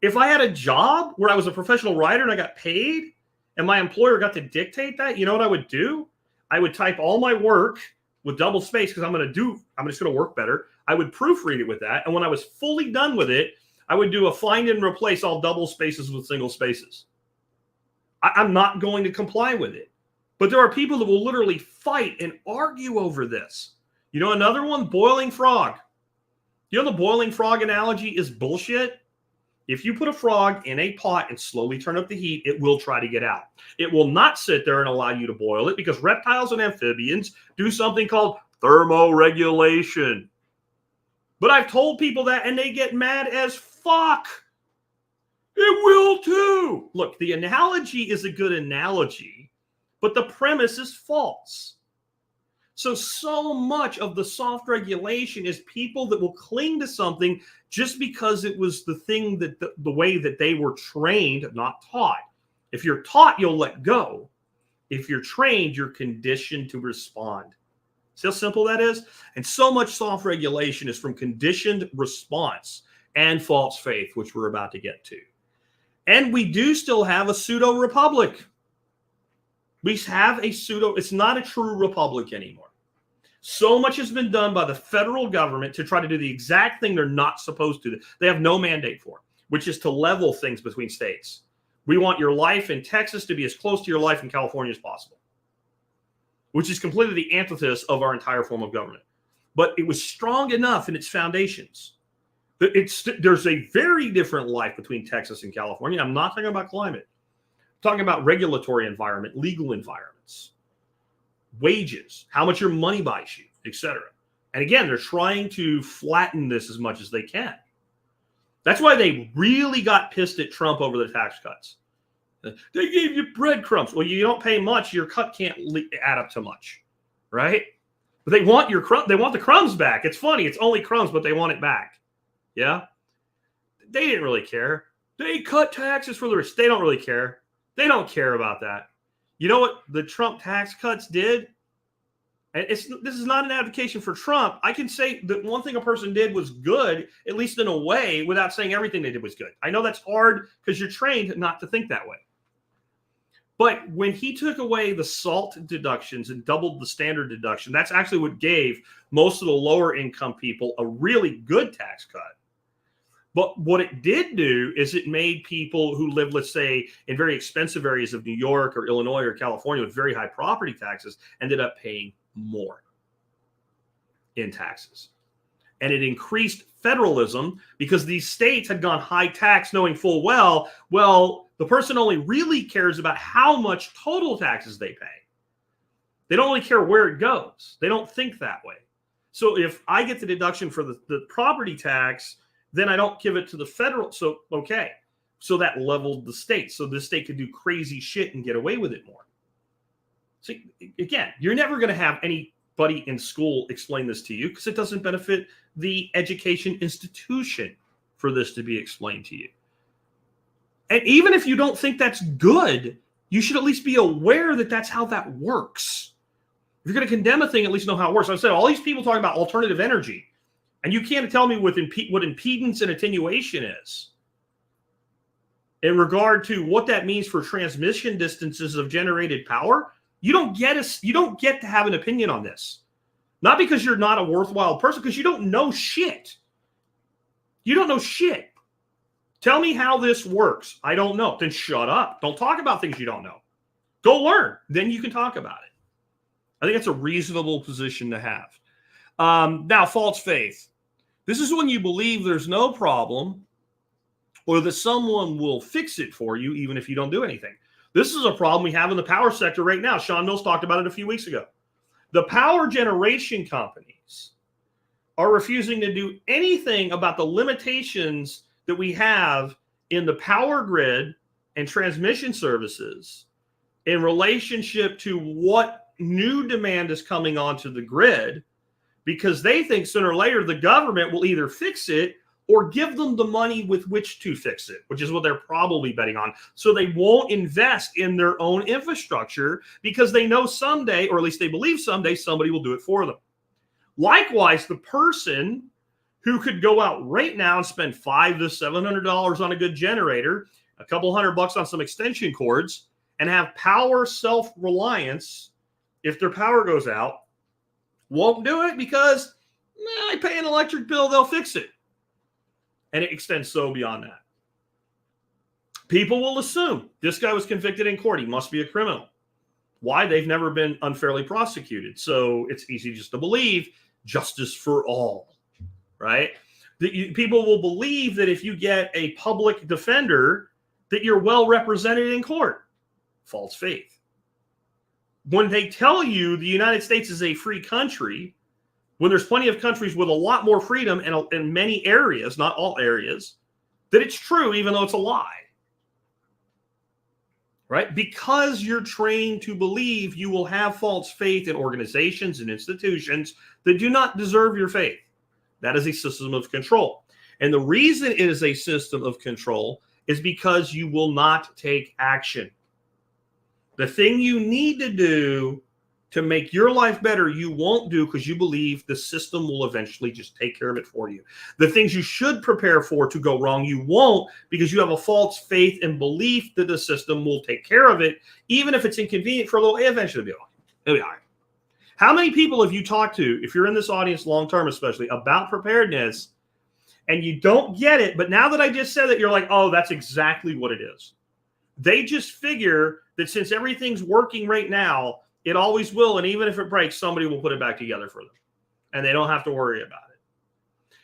If I had a job where I was a professional writer and I got paid and my employer got to dictate that, you know what I would do? I would type all my work with double space because I'm just going to work better. I would proofread it with that. And when I was fully done with it, I would do a find and replace all double spaces with single spaces. I'm not going to comply with it. But there are people that will literally fight and argue over this. You know, another one, boiling frog. You know, the boiling frog analogy is bullshit. If you put a frog in a pot and slowly turn up the heat, it will try to get out. It will not sit there and allow you to boil it because reptiles and amphibians do something called thermoregulation. But I've told people that and they get mad as fuck. It will too. Look, the analogy is a good analogy, but the premise is false. So much of the soft regulation is people that will cling to something just because it was the thing that the way that they were trained, not taught. If you're taught, you'll let go. If you're trained, you're conditioned to respond. See how simple that is? And so much soft regulation is from conditioned response and false faith, which we're about to get to. And we do still have a pseudo republic. We have a pseudo, it's not a true republic anymore. So much has been done by the federal government to try to do the exact thing they're not supposed to do. They have no mandate for, which is to level things between states. We want your life in Texas to be as close to your life in California as possible, which is completely the antithesis of our entire form of government. But it was strong enough in its foundations that there's a very different life between Texas and California. I'm not talking about climate. I'm talking about regulatory environment, legal environments, wages, how much your money buys you, etc. And again, they're trying to flatten this as much as they can. That's why they really got pissed at Trump over the tax cuts. They gave you breadcrumbs. Well, you don't pay much, your cut can't add up to much, right? But they want they want the crumbs back. It's funny, it's only crumbs, but they want it back. Yeah? They didn't really care. They cut taxes for the rich. They don't really care. They don't care about that. You know what the Trump tax cuts did? And this is not an advocacy for Trump. I can say that one thing a person did was good, at least in a way, without saying everything they did was good. I know that's hard because you're trained not to think that way. But when he took away the SALT deductions and doubled the standard deduction, that's actually what gave most of the lower income people a really good tax cut. But what it did do is it made people who live, let's say, in very expensive areas of New York or Illinois or California with very high property taxes ended up paying more in taxes. And it increased federalism because these states had gone high tax knowing full well, the person only really cares about how much total taxes they pay. They don't really care where it goes. They don't think that way. So if I get the deduction for the property tax, then I don't give it to the federal. So, okay. So that leveled the state. So the state could do crazy shit and get away with it more. See, again, you're never going to have anybody in school explain this to you because it doesn't benefit the education institution for this to be explained to you. And even if you don't think that's good, you should at least be aware that that's how that works. If you're going to condemn a thing, at least know how it works. I said, all these people talking about alternative energy, and you can't tell me what impedance and attenuation is in regard to what that means for transmission distances of generated power. You don't get to have an opinion on this. Not because you're not a worthwhile person, because you don't know shit. You don't know shit. Tell me how this works. I don't know. Then shut up. Don't talk about things you don't know. Go learn. Then you can talk about it. I think that's a reasonable position to have. Now, false faith. This is when you believe there's no problem or that someone will fix it for you even if you don't do anything. This is a problem we have in the power sector right now. Sean Mills talked about it a few weeks ago. The power generation companies are refusing to do anything about the limitations that we have in the power grid and transmission services in relationship to what new demand is coming onto the grid, because they think sooner or later the government will either fix it or give them the money with which to fix it, which is what they're probably betting on. So they won't invest in their own infrastructure because they know someday, or at least they believe someday, somebody will do it for them. Likewise, the person who could go out right now and spend $500 to $700 on a good generator, a couple $100 on some extension cords, and have power self-reliance if their power goes out, won't do it because I pay an electric bill, they'll fix it. And it extends so beyond that. People will assume this guy was convicted in court. He must be a criminal. Why? They've never been unfairly prosecuted. So it's easy just to believe justice for all, right? People will believe that if you get a public defender, that you're well represented in court. False faith. When they tell you the United States is a free country, when there's plenty of countries with a lot more freedom in many areas, not all areas, that it's true, even though it's a lie. Right? Because you're trained to believe, you will have false faith in organizations and institutions that do not deserve your faith. That is a system of control. And the reason it is a system of control is because you will not take action. The thing you need to do to make your life better, you won't do because you believe the system will eventually just take care of it for you. The things you should prepare for to go wrong, you won't because you have a false faith and belief that the system will take care of it, even if it's inconvenient for a little, eventually it'll be all right. How many people have you talked to, if you're in this audience long-term especially, about preparedness and you don't get it, but now that I just said it, you're like, oh, that's exactly what it is. They just figure that since everything's working right now, it always will, and even if it breaks, somebody will put it back together for them, and they don't have to worry about it.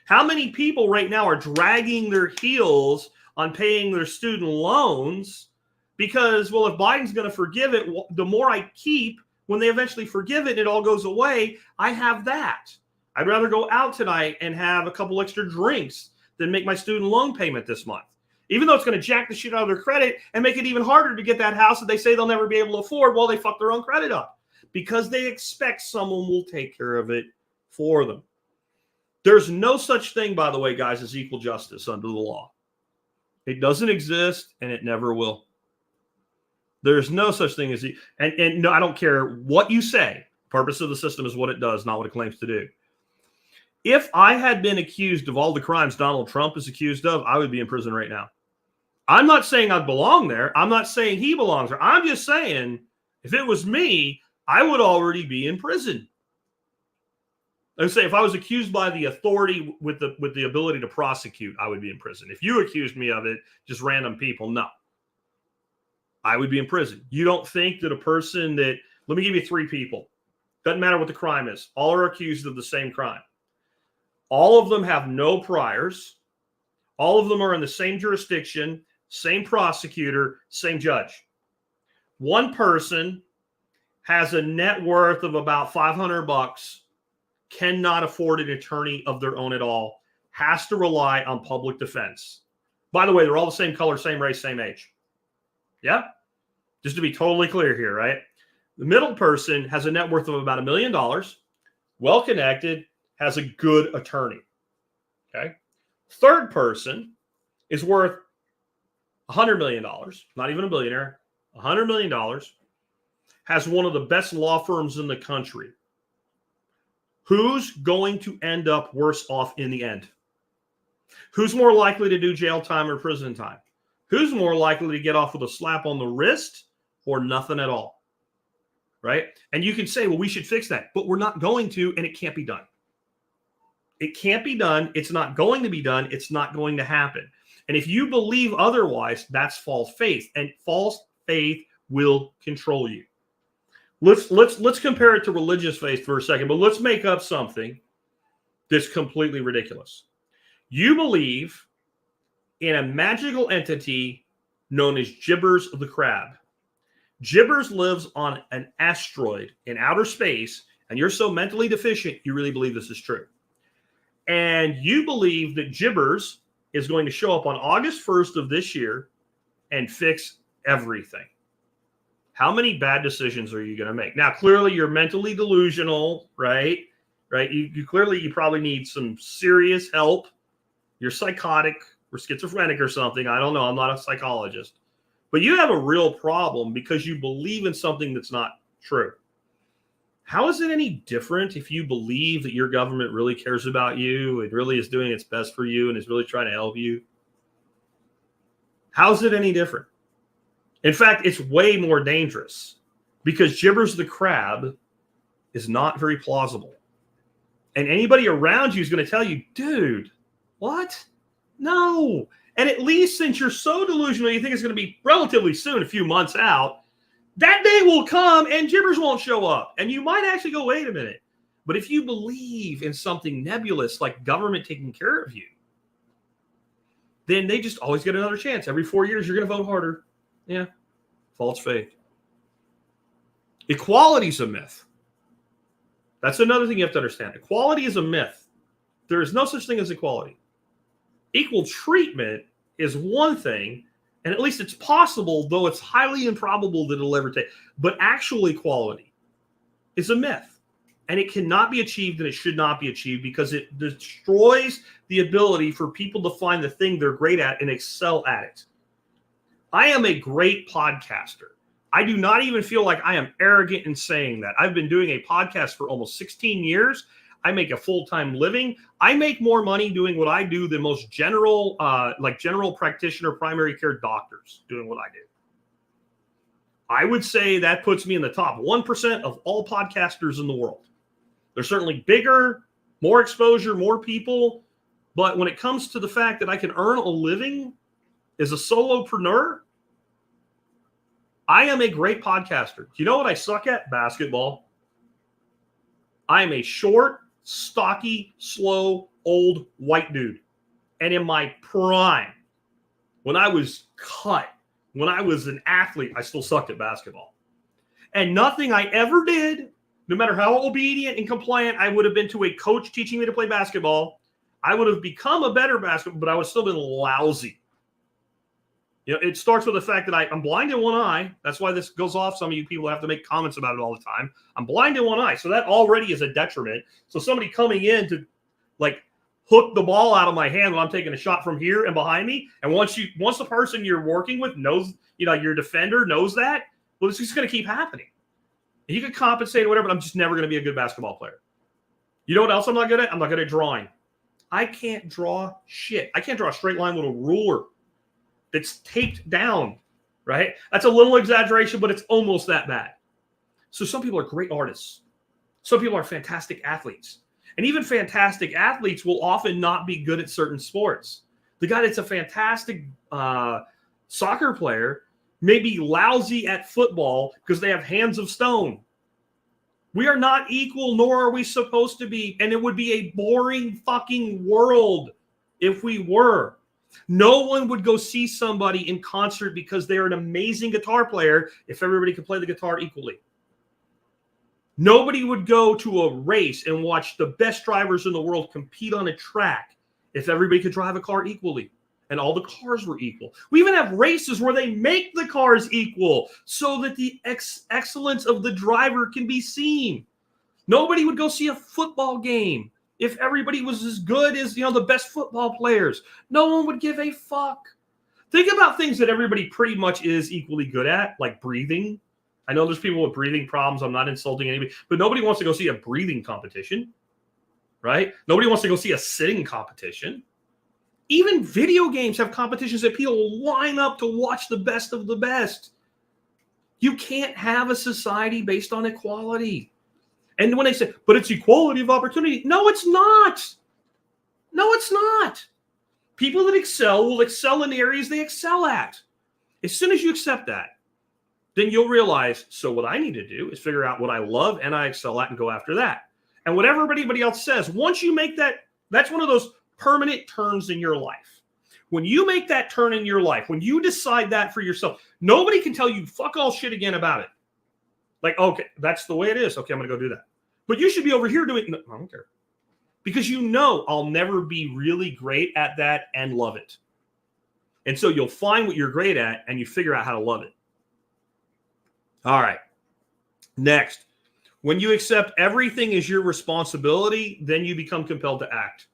How many people right now are dragging their heels on paying their student loans because, well, if Biden's going to forgive it, the more I keep, when they eventually forgive it and it all goes away, I have that. I'd rather go out tonight and have a couple extra drinks than make my student loan payment this month. Even though it's going to jack the shit out of their credit and make it even harder to get that house that they say they'll never be able to afford while they fuck their own credit up. Because they expect someone will take care of it for them. There's no such thing, by the way, guys, as equal justice under the law. It doesn't exist, and it never will. There's no such thing as and no, I don't care what you say. Purpose of the system is what it does, not what it claims to do. If I had been accused of all the crimes Donald Trump is accused of, I would be in prison right now. I'm not saying I belong there. I'm not saying he belongs there. I'm just saying if it was me, I would already be in prison. I would say if I was accused by the authority with the ability to prosecute, I would be in prison. If you accused me of it, just random people, no. I would be in prison. You don't think that a person that, let me give you 3 people. Doesn't matter what the crime is. All are accused of the same crime. All of them have no priors. All of them are in the same jurisdiction, same prosecutor, same judge. One person has a net worth of about $500, cannot afford an attorney of their own at all, has to rely on public defense. By the way, they're all the same color, same race, same age. Yeah? Just to be totally clear here, right? The middle person has a net worth of about $1 million, well-connected, has a good attorney. Okay? Third person is worth $100 million, not even a billionaire, $100 million, has one of the best law firms in the country. Who's going to end up worse off in the end? Who's more likely to do jail time or prison time? Who's more likely to get off with a slap on the wrist or nothing at all? Right? And you can say, well, we should fix that, but we're not going to, and it can't be done. It can't be done. It's not going to be done. It's not going to happen. And if you believe otherwise, that's false faith, and false faith will control you. Let's compare it to religious faith for a second, but let's make up something that's completely ridiculous. You believe in a magical entity known as Gibbers the Crab. Gibbers lives on an asteroid in outer space, and you're so mentally deficient, you really believe this is true. And you believe that Gibbers is going to show up on August 1st of this year and fix everything. How many bad decisions are you going to make? Now, clearly you're mentally delusional, right? You probably need some serious help you're psychotic or schizophrenic or something. I don't know. I'm not a psychologist. But you have a real problem because you believe in something that's not true. How is it any different if you believe that your government really cares about you, it really is doing its best for you, and is really trying to help you? How is it any different? In fact, it's way more dangerous because Gibbers the crab is not very plausible. And anybody around you is going to tell you, dude, what? No. And at least since you're so delusional, you think it's going to be relatively soon, a few months out, that day will come and Gibbers won't show up. And you might actually go, wait a minute. But if you believe in something nebulous like government taking care of you, then they just always get another chance. Every 4 years, you're going to vote harder. Yeah. False faith. Equality is a myth. That's another thing you have to understand. Equality is a myth. There is no such thing as equality. Equal treatment is one thing, and at least it's possible, though it's highly improbable that it'll ever take. But actual equality is a myth, and it cannot be achieved, and it should not be achieved because it destroys the ability for people to find the thing they're great at and excel at it. I am a great podcaster. I do not even feel like I am arrogant in saying that. I've been doing a podcast for almost 16 years. I make a full-time living. I make more money doing what I do than most general practitioner, primary care doctors doing what I do. I would say that puts me in the top 1% of all podcasters in the world. They're certainly bigger, more exposure, more people. But when it comes to the fact that I can earn a living as a solopreneur, I am a great podcaster. Do you know what I suck at? Basketball. I am a short, stocky, slow, old white dude. And in my prime, when I was cut, when I was an athlete, I still sucked at basketball. And nothing I ever did, no matter how obedient and compliant I would have been to a coach teaching me to play basketball, I would have become a better basketball, but I would have still been lousy. You know, it starts with the fact that I'm blind in one eye. That's why this goes off. Some of you people have to make comments about it all the time. I'm blind in one eye. So that already is a detriment. So somebody coming in to like hook the ball out of my hand when I'm taking a shot from here and behind me. And once the person you're working with knows, you know, your defender knows that, well, it's just going to keep happening. And you can compensate or whatever, but I'm just never going to be a good basketball player. You know what else I'm not good at? I'm not good at drawing. I can't draw shit. I can't draw a straight line with a ruler that's taped down, right? That's a little exaggeration, but it's almost that bad. So some people are great artists. Some people are fantastic athletes. And even fantastic athletes will often not be good at certain sports. The guy that's a fantastic soccer player may be lousy at football because they have hands of stone. We are not equal, nor are we supposed to be. And it would be a boring fucking world if we were. No one would go see somebody in concert because they're an amazing guitar player if everybody could play the guitar equally. Nobody would go to a race and watch the best drivers in the world compete on a track if everybody could drive a car equally and all the cars were equal. We even have races where they make the cars equal so that the excellence of the driver can be seen. Nobody would go see a football game if everybody was as good as, you know, the best football players. No one would give a fuck. Think about things that everybody pretty much is equally good at, like breathing. I know there's people with breathing problems. I'm not insulting anybody, but nobody wants to go see a breathing competition, right? Nobody wants to go see a sitting competition. Even video games have competitions that people line up to watch the best of the best. You can't have a society based on equality. And when they say, but it's equality of opportunity. No, it's not. No, it's not. People that excel will excel in the areas they excel at. As soon as you accept that, then you'll realize, so what I need to do is figure out what I love and I excel at and go after that. And whatever anybody else says, once you make that, that's one of those permanent turns in your life. When you make that turn in your life, when you decide that for yourself, nobody can tell you fuck all shit again about it. Like, okay, that's the way it is. Okay, I'm going to go do that. But you should be over here doing, no, I don't care. Because you know I'll never be really great at that and love it. And so you'll find what you're great at and you figure out how to love it. All right. Next, when you accept everything as your responsibility, then you become compelled to act.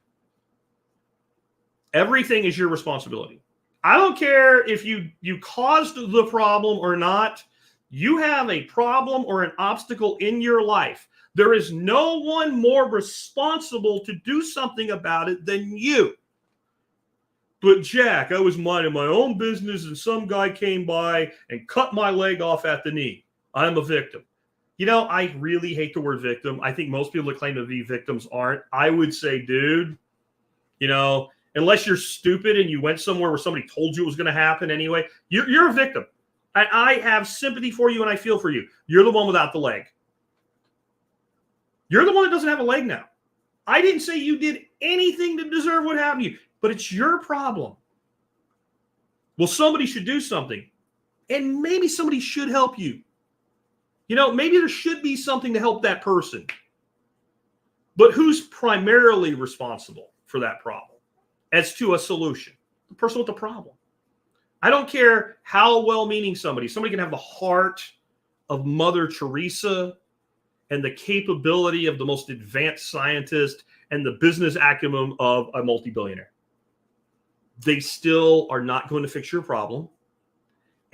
Everything is your responsibility. I don't care if you caused the problem or not. You have a problem or an obstacle in your life. There is no one more responsible to do something about it than you. But Jack, I was minding my own business and some guy came by and cut my leg off at the knee. I'm a victim. You know, I really hate the word victim. I think most people that claim to be victims aren't. I would say, dude, you know, unless you're stupid and you went somewhere where somebody told you it was going to happen anyway, you're a victim. And I have sympathy for you and I feel for you. You're the one without the leg. You're the one that doesn't have a leg now. I didn't say you did anything to deserve what happened to you, but it's your problem. Well, somebody should do something. And maybe somebody should help you. You know, maybe there should be something to help that person. But who's primarily responsible for that problem as to a solution? The person with the problem. I don't care how well-meaning somebody can have the heart of Mother Teresa and the capability of the most advanced scientist and the business acumen of a multi-billionaire. They still are not going to fix your problem,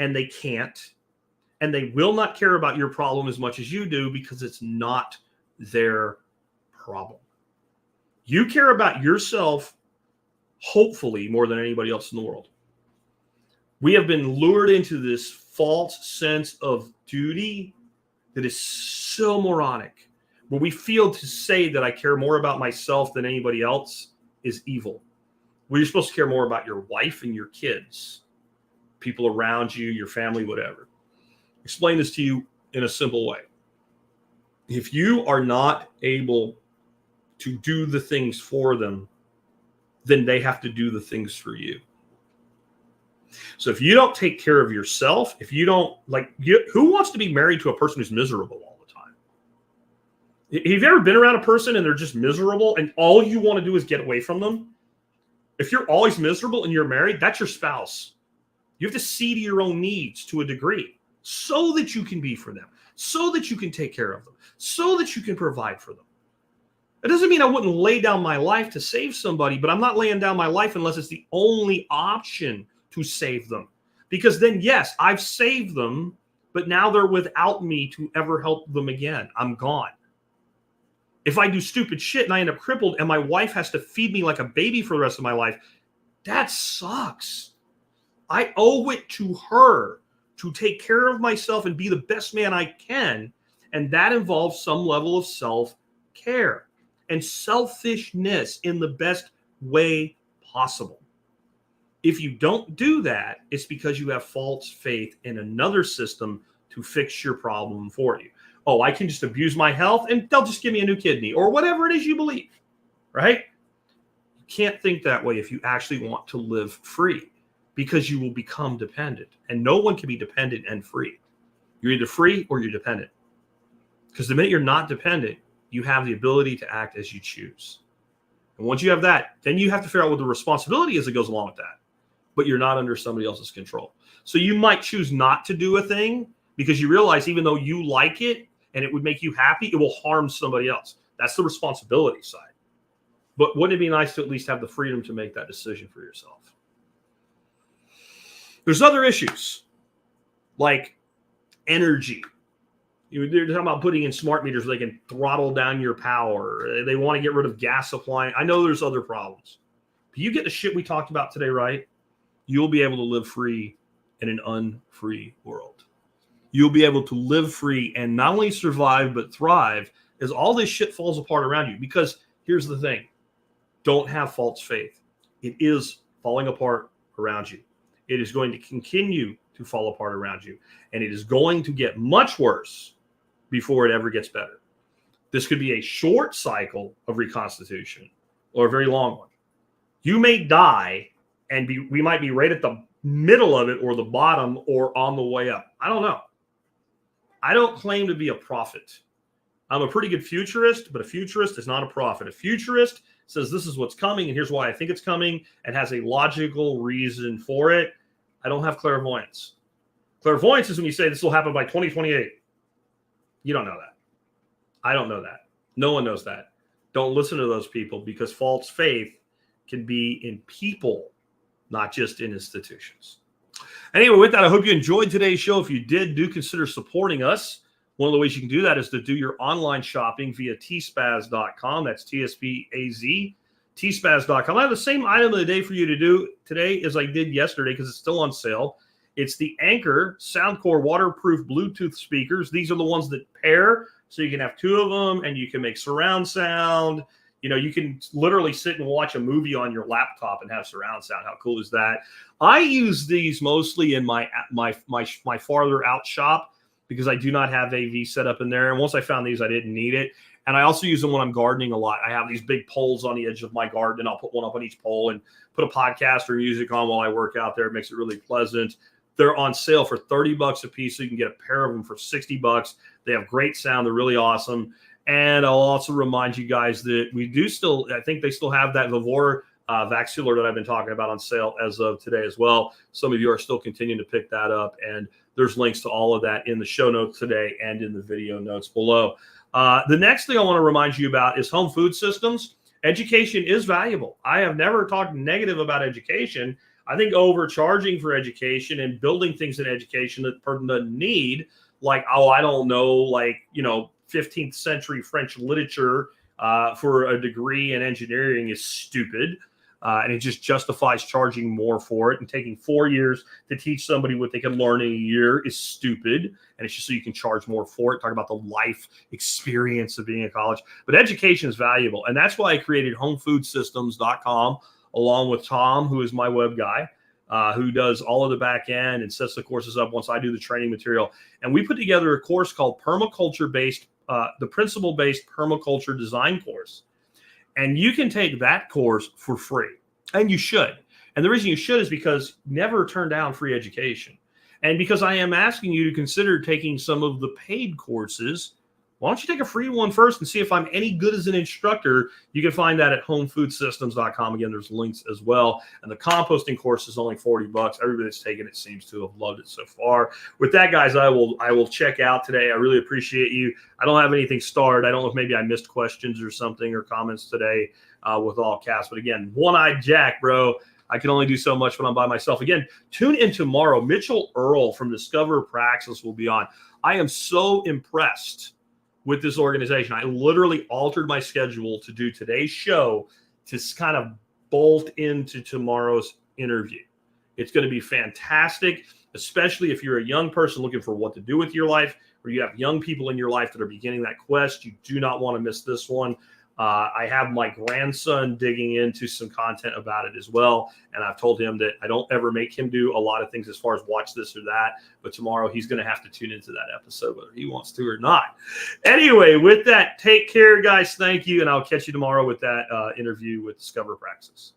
and they can't, and they will not care about your problem as much as you do because it's not their problem. You care about yourself, hopefully, more than anybody else in the world. We have been lured into this false sense of duty that is so moronic. Where we feel to say that I care more about myself than anybody else is evil. Well, you're supposed to care more about your wife and your kids, people around you, your family, whatever. Explain this to you in a simple way. If you are not able to do the things for them, then they have to do the things for you. So if you don't take care of yourself, if you don't who wants to be married to a person who's miserable all the time? Have you ever been around a person and they're just miserable and all you want to do is get away from them? If you're always miserable and you're married, that's your spouse. You have to see to your own needs to a degree so that you can be for them, so that you can take care of them, so that you can provide for them. It doesn't mean I wouldn't lay down my life to save somebody, but I'm not laying down my life unless it's the only option to save them. Because then, yes, I've saved them, but now they're without me to ever help them again. I'm gone. If I do stupid shit and I end up crippled and my wife has to feed me like a baby for the rest of my life, that sucks. I owe it to her to take care of myself and be the best man I can. And that involves some level of self-care and selfishness in the best way possible. If you don't do that, it's because you have false faith in another system to fix your problem for you. Oh, I can just abuse my health and they'll just give me a new kidney or whatever it is you believe, right? You can't think that way if you actually want to live free because you will become dependent. And no one can be dependent and free. You're either free or you're dependent. Because the minute you're not dependent, you have the ability to act as you choose. And once you have that, then you have to figure out what the responsibility is that goes along with that. But you're not under somebody else's control. So you might choose not to do a thing because you realize even though you like it and it would make you happy, it will harm somebody else. That's the responsibility side. But wouldn't it be nice to at least have the freedom to make that decision for yourself? There's other issues like energy. They're talking about putting in smart meters where they can throttle down your power. They want to get rid of gas supply. I know there's other problems. But you get the shit we talked about today, right? You'll be able to live free in an unfree world. You'll be able to live free and not only survive, but thrive as all this shit falls apart around you. Because here's the thing. Don't have false faith. It is falling apart around you. It is going to continue to fall apart around you. And it is going to get much worse before it ever gets better. This could be a short cycle of reconstitution or a very long one. You may die and we might be right at the middle of it or the bottom or on the way up. I don't know. I don't claim to be a prophet. I'm a pretty good futurist, but a futurist is not a prophet. A futurist says this is what's coming and here's why I think it's coming and has a logical reason for it. I don't have clairvoyance. Clairvoyance is when you say this will happen by 2028. You don't know that. I don't know that. No one knows that. Don't listen to those people because false faith can be in people, not just in institutions. Anyway, with that, I hope you enjoyed today's show. If you did, do consider supporting us. One of the ways you can do that is to do your online shopping via tspaz.com. That's TSPAZ, tspaz.com. I have the same item of the day for you to do today as I did yesterday because it's still on sale. It's the Anchor Soundcore waterproof Bluetooth speakers. These are the ones that pair, so you can have two of them and you can make surround sound. You can literally sit and watch a movie on your laptop and have surround sound. How cool is that? I use these mostly in my farther out shop because I do not have AV set up in there. And once I found these, I didn't need it. And I also use them when I'm gardening a lot. I have these big poles on the edge of my garden, and I'll put one up on each pole and put a podcast or music on while I work out there. It makes it really pleasant. They're on sale for $30 a piece, so you can get a pair of them for $60. They have great sound. They're really awesome. And I'll also remind you guys that I think they still have that Vivor Vaxular that I've been talking about on sale as of today as well. Some of you are still continuing to pick that up, and there's links to all of that in the show notes today and in the video notes below. The next thing I want to remind you about is home food systems. Education is valuable. I have never talked negative about education. I think overcharging for education and building things in education that the person doesn't need, like, 15th century French literature for a degree in engineering is stupid. And it just justifies charging more for it. And taking 4 years to teach somebody what they can learn in a year is stupid. And it's just so you can charge more for it. Talk about the life experience of being in college. But education is valuable. And that's why I created homefoodssystems.com along with Tom, who is my web guy, who does all of the back end and sets the courses up once I do the training material. And we put together a course called the Principle-Based Permaculture Design Course. And you can take that course for free. And you should. And the reason you should is because never turn down free education. And because I am asking you to consider taking some of the paid courses, why don't you take a free one first and see if I'm any good as an instructor? You can find that at homefoodssystems.com. Again, there's links as well. And the composting course is only $40. Everybody that's taken it seems to have loved it so far. With that, guys, I will check out today. I really appreciate you. I don't have anything started. I don't know if maybe I missed questions or something or comments today with all cast. But again, one-eyed Jack, bro. I can only do so much when I'm by myself. Again, tune in tomorrow. Mitchell Earl from Discover Praxis will be on. I am so impressed with this organization. I literally altered my schedule to do today's show to kind of bolt into tomorrow's interview. It's going to be fantastic, especially if you're a young person looking for what to do with your life, or you have young people in your life that are beginning that quest. You do not want to miss this one. I have my grandson digging into some content about it as well. And I've told him that I don't ever make him do a lot of things as far as watch this or that. But tomorrow he's going to have to tune into that episode, whether he wants to or not. Anyway, with that, take care, guys. Thank you. And I'll catch you tomorrow with that interview with Discover Praxis.